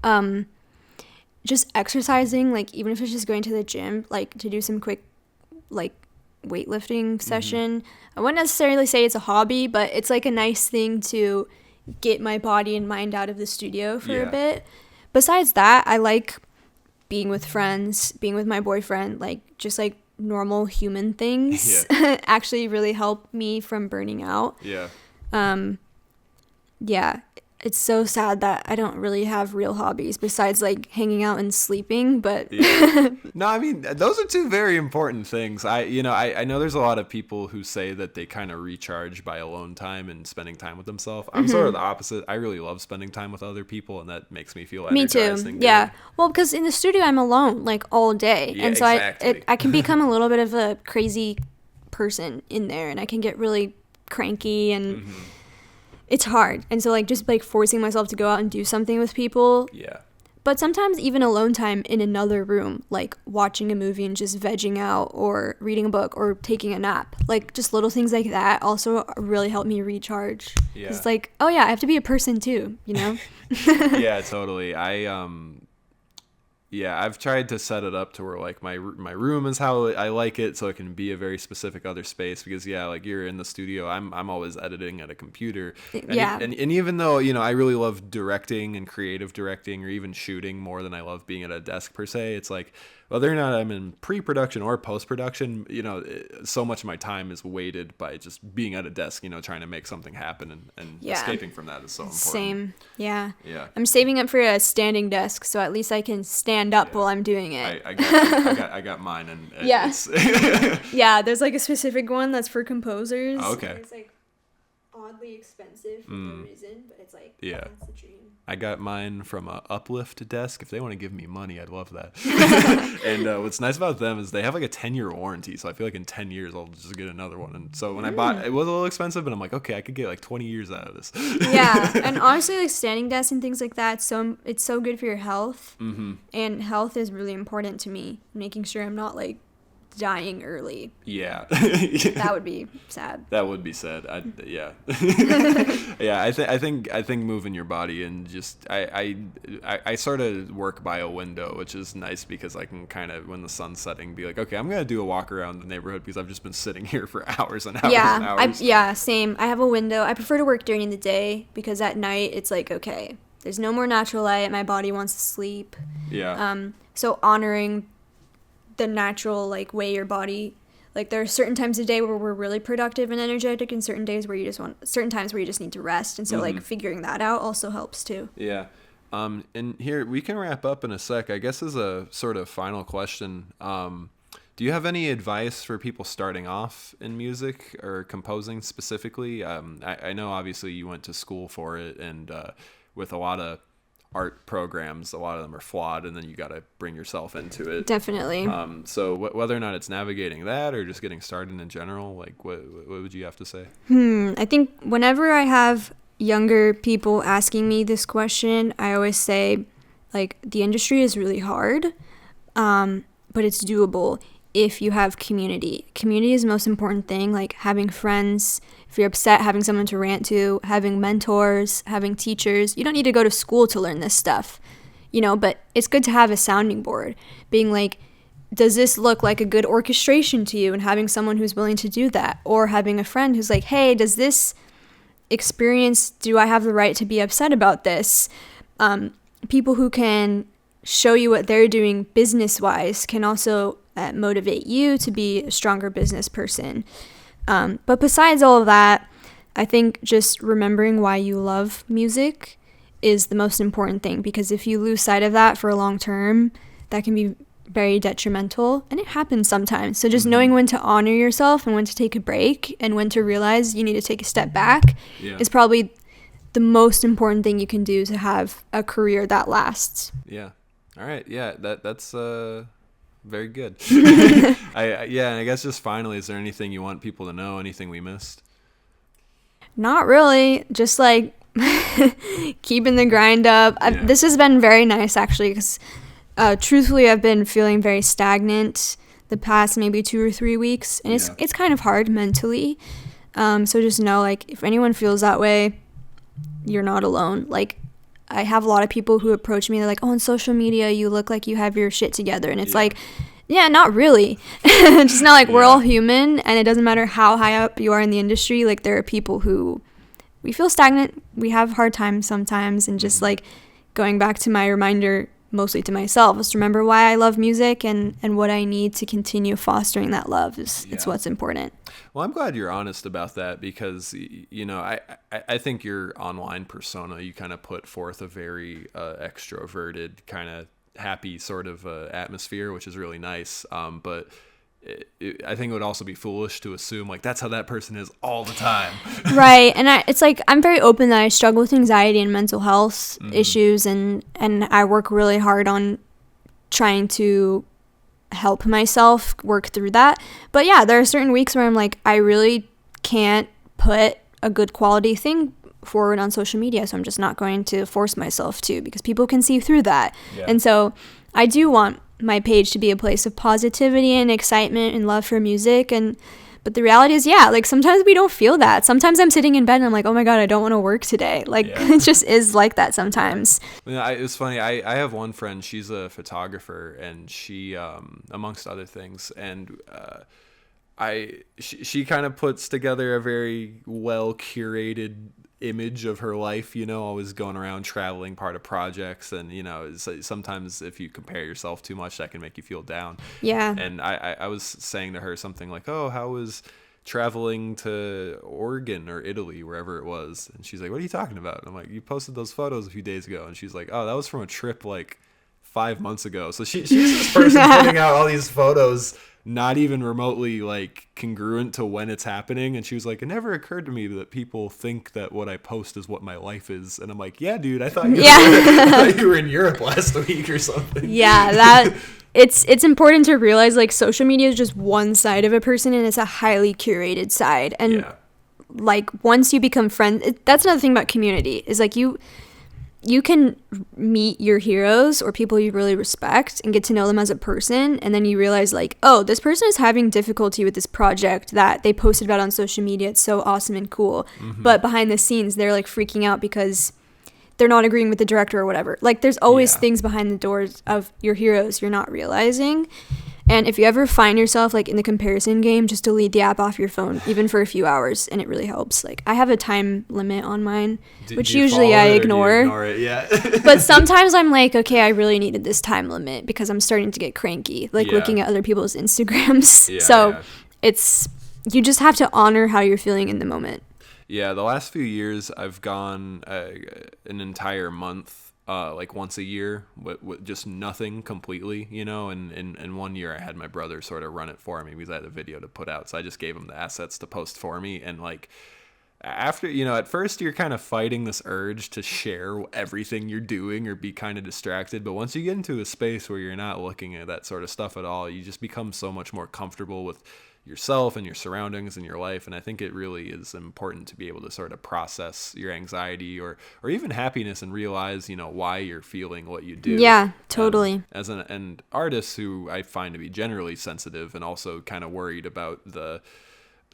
just exercising, like even if it's just going to the gym, like to do some quick, like weightlifting session. I wouldn't necessarily say it's a hobby, but it's like a nice thing to get my body and mind out of the studio for a bit. Besides that, I like being with friends, being with my boyfriend, like just like normal human things actually really help me from burning out. Yeah. Yeah, it's so sad that I don't really have real hobbies besides like hanging out and sleeping, but No, I mean, those are two very important things. I know there's a lot of people who say that they kind of recharge by alone time and spending time with themselves. I'm sort of the opposite. I really love spending time with other people, and that makes me feel energized. Me too. Yeah. Well, because in the studio I'm alone like all day, and so exactly. I can become a little bit of a crazy person in there, and I can get really cranky and it's hard. And so like just like forcing myself to go out and do something with people. Yeah. But sometimes even alone time in another room, like watching a movie and just vegging out or reading a book or taking a nap. Like just little things like that also really help me recharge. Yeah. It's like, oh yeah, I have to be a person too, Yeah, totally. I've tried to set it up to where like my room is how I like it, so it can be a very specific other space, because like you're in the studio, I'm always editing at a computer. And even though, I really love directing and creative directing or even shooting more than I love being at a desk per se, it's like whether or not I'm in pre-production or post-production, so much of my time is weighted by just being at a desk, trying to make something happen, and escaping from that is so important. Same. Yeah. Yeah. I'm saving up for a standing desk, so at least I can stand up while I'm doing it. I got mine, and it's yeah, there's like a specific one that's for composers. Oh, okay. It's like oddly expensive for no reason, but it's like that's the dream. I got mine from a Uplift desk. If they want to give me money, I'd love that. And what's nice about them is they have like a 10-year warranty. So I feel like in 10 years, I'll just get another one. And so when I bought, it was a little expensive, but I'm like, okay, I could get like 20 years out of this. Yeah. And honestly, like standing desks and things like that, it's so good for your health. And health is really important to me, making sure I'm not like dying early. Yeah. That would be sad. That would be sad. Yeah. Yeah, I think moving your body and just I sort of work by a window, which is nice because I can kind of, when the sun's setting, be like, okay, I'm gonna do a walk around the neighborhood because I've just been sitting here for hours and hours and hours. Same. I have a window. I prefer to work during the day because at night it's like, okay, there's no more natural light. My body wants to sleep. Yeah. So honoring the natural like way your body, like there are certain times of day where we're really productive and energetic, and certain times where you just need to rest, and so like figuring that out also helps too. Yeah. And here we can wrap up in a sec. I guess as a sort of final question, do you have any advice for people starting off in music or composing specifically? I know obviously you went to school for it, and with a lot of art programs, a lot of them are flawed, and then you got to bring yourself into it. Definitely. So whether or not it's navigating that or just getting started in general, like what would you have to say? I think whenever I have younger people asking me this question, I always say like the industry is really hard, but it's doable if you have community. Community is the most important thing, like having friends. If you're upset, having someone to rant to, having mentors, having teachers. You don't need to go to school to learn this stuff, but it's good to have a sounding board, being like, does this look like a good orchestration to you? And having someone who's willing to do that, or having a friend who's like, hey, does this experience, do I have the right to be upset about this? People who can show you what they're doing business-wise can also motivate you to be a stronger business person. But besides all of that, I think just remembering why you love music is the most important thing, because if you lose sight of that for a long term, that can be very detrimental, and it happens sometimes. So just knowing when to honor yourself and when to take a break and when to realize you need to take a step back is probably the most important thing you can do to have a career that lasts. Yeah. All right. Yeah, that's very good. And I guess just finally, is there anything you want people to know? Anything we missed? Not really. Just like keeping the grind up. This has been very nice, actually, because truthfully, I've been feeling very stagnant the past maybe 2 or 3 weeks, and it's kind of hard mentally. So just know, like, if anyone feels that way, you're not alone. Like, I have a lot of people who approach me, they're like, oh, on social media, you look like you have your shit together. And it's like, yeah, not really. Just not like we're all human, and it doesn't matter how high up you are in the industry. Like, there are people who, we feel stagnant. We have hard times sometimes. And just like going back to my reminder, mostly to myself, is to remember why I love music and what I need to continue fostering that love it's what's important. Well, I'm glad you're honest about that, because, I think your online persona, you kind of put forth a very extroverted, kind of happy sort of atmosphere, which is really nice. But I think it would also be foolish to assume like that's how that person is all the time. Right. And it's like, I'm very open that I struggle with anxiety and mental health issues, and I work really hard on trying to help myself work through that. But yeah, there are certain weeks where I'm like, I really can't put a good quality thing forward on social media, so I'm just not going to force myself to, because people can see through that. And so I do want my page to be a place of positivity and excitement and love for music, but the reality is, like, sometimes we don't feel that. Sometimes I'm sitting in bed and I'm like, oh my god, I don't want to work today. Like, it just is like that sometimes. It's funny, I have one friend, she's a photographer, and she amongst other things, and she kind of puts together a very well curated image of her life, always going around traveling, part of projects, and sometimes if you compare yourself too much, that can make you feel down. And I was saying to her something like, oh, how was traveling to Oregon or Italy, wherever it was? And she's like, what are you talking about? And I'm like, you posted those photos a few days ago. And she's like, oh, that was from a trip like 5 months ago. So she's this person putting out all these photos not even remotely like congruent to when it's happening. And she was like, it never occurred to me that people think that what I post is what my life is. And I'm like, yeah, dude, I thought you were in Europe last week or something. It's important to realize, like, social media is just one side of a person, and it's a highly curated side. And like, once you become friends, that's another thing about community, is like you can meet your heroes or people you really respect and get to know them as a person, and then you realize, like, oh, this person is having difficulty with this project that they posted about on social media. It's so awesome and cool. But behind the scenes, they're like freaking out because they're not agreeing with the director or whatever. Like, there's always things behind the doors of your heroes you're not realizing. And if you ever find yourself like in the comparison game, just delete the app off your phone, even for a few hours, and it really helps. Like, I have a time limit on mine, which usually I ignore. It, but sometimes I'm like, okay, I really needed this time limit because I'm starting to get cranky, like looking at other people's Instagrams. It's, you just have to honor how you're feeling in the moment. Yeah, the last few years I've gone an entire month, like once a year, with just nothing completely, and 1 year I had my brother sort of run it for me because I had a video to put out, so I just gave him the assets to post for me. And like, after, at first you're kind of fighting this urge to share everything you're doing or be kind of distracted, but once you get into a space where you're not looking at that sort of stuff at all, you just become so much more comfortable with yourself and your surroundings and your life. And I think it really is important to be able to sort of process your anxiety or even happiness and realize, why you're feeling what you do. Yeah, totally. As an artist who I find to be generally sensitive and also kind of worried about the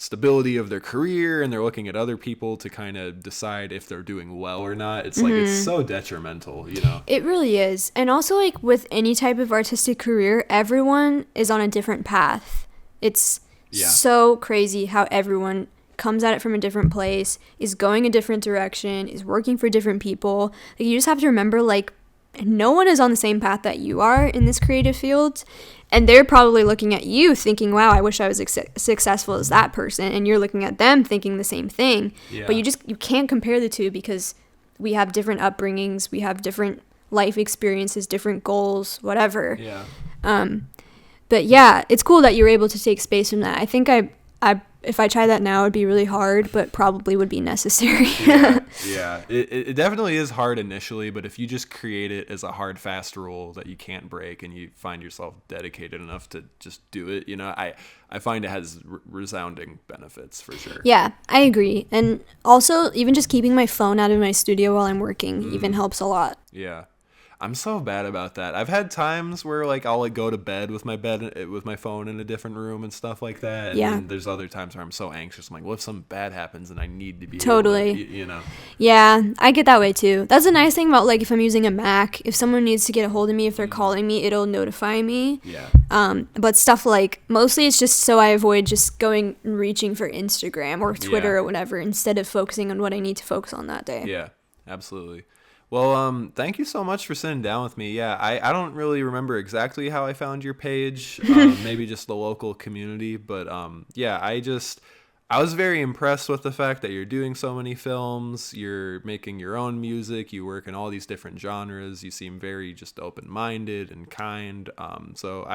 stability of their career, and they're looking at other people to kind of decide if they're doing well or not. It's like, it's so detrimental, It really is. And also, like, with any type of artistic career, everyone is on a different path. It's so crazy how everyone comes at it from a different place, is going a different direction, is working for different people. Like, you just have to remember, like, no one is on the same path that you are in this creative field, and they're probably looking at you thinking, wow, I wish I was successful as that person, and you're looking at them thinking the same thing. But you can't compare the two, because we have different upbringings, we have different life experiences, different goals, whatever. But yeah, it's cool that you're able to take space from that. I think I if I try that now, it'd be really hard, but probably would be necessary. It definitely is hard initially, but if you just create it as a hard, fast rule that you can't break, and you find yourself dedicated enough to just do it, I find it has resounding benefits for sure. Yeah, I agree. And also, even just keeping my phone out of my studio while I'm working even helps a lot. Yeah. I'm so bad about that. I've had times where I'll go to bed with my phone in a different room and stuff like that. And then there's other times where I'm so anxious. I'm like, what if something bad happens and I need to be totally able to, Yeah, I get that way too. That's a nice thing about if I'm using a Mac. If someone needs to get a hold of me, if they're calling me, it'll notify me. But stuff mostly it's just so I avoid just going and reaching for Instagram or Twitter or whatever, instead of focusing on what I need to focus on that day. Yeah, absolutely. Well, thank you so much for sitting down with me. Yeah, I don't really remember exactly how I found your page, maybe just the local community. But I was very impressed with the fact that you're doing so many films, you're making your own music, you work in all these different genres. You seem very just open-minded and kind. So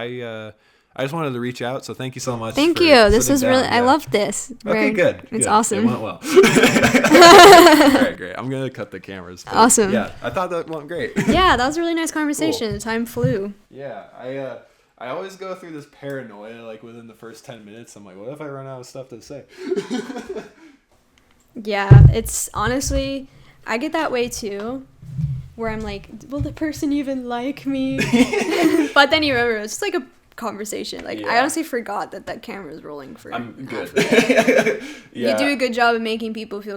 I just wanted to reach out, so thank you so much. Thank you. This was really, I loved this. Okay, good. It's awesome. It went well. All right, great. I'm going to cut the cameras. Awesome. Yeah, I thought that went great. Yeah, that was a really nice conversation. Cool. Time flew. Yeah, I always go through this paranoia, within the first 10 minutes. I'm like, what if I run out of stuff to say? Yeah, it's honestly, I get that way too, where I'm like, will the person even like me? But then you remember, it's just a conversation. I honestly forgot that camera is rolling for I'm good. You do a good job of making people feel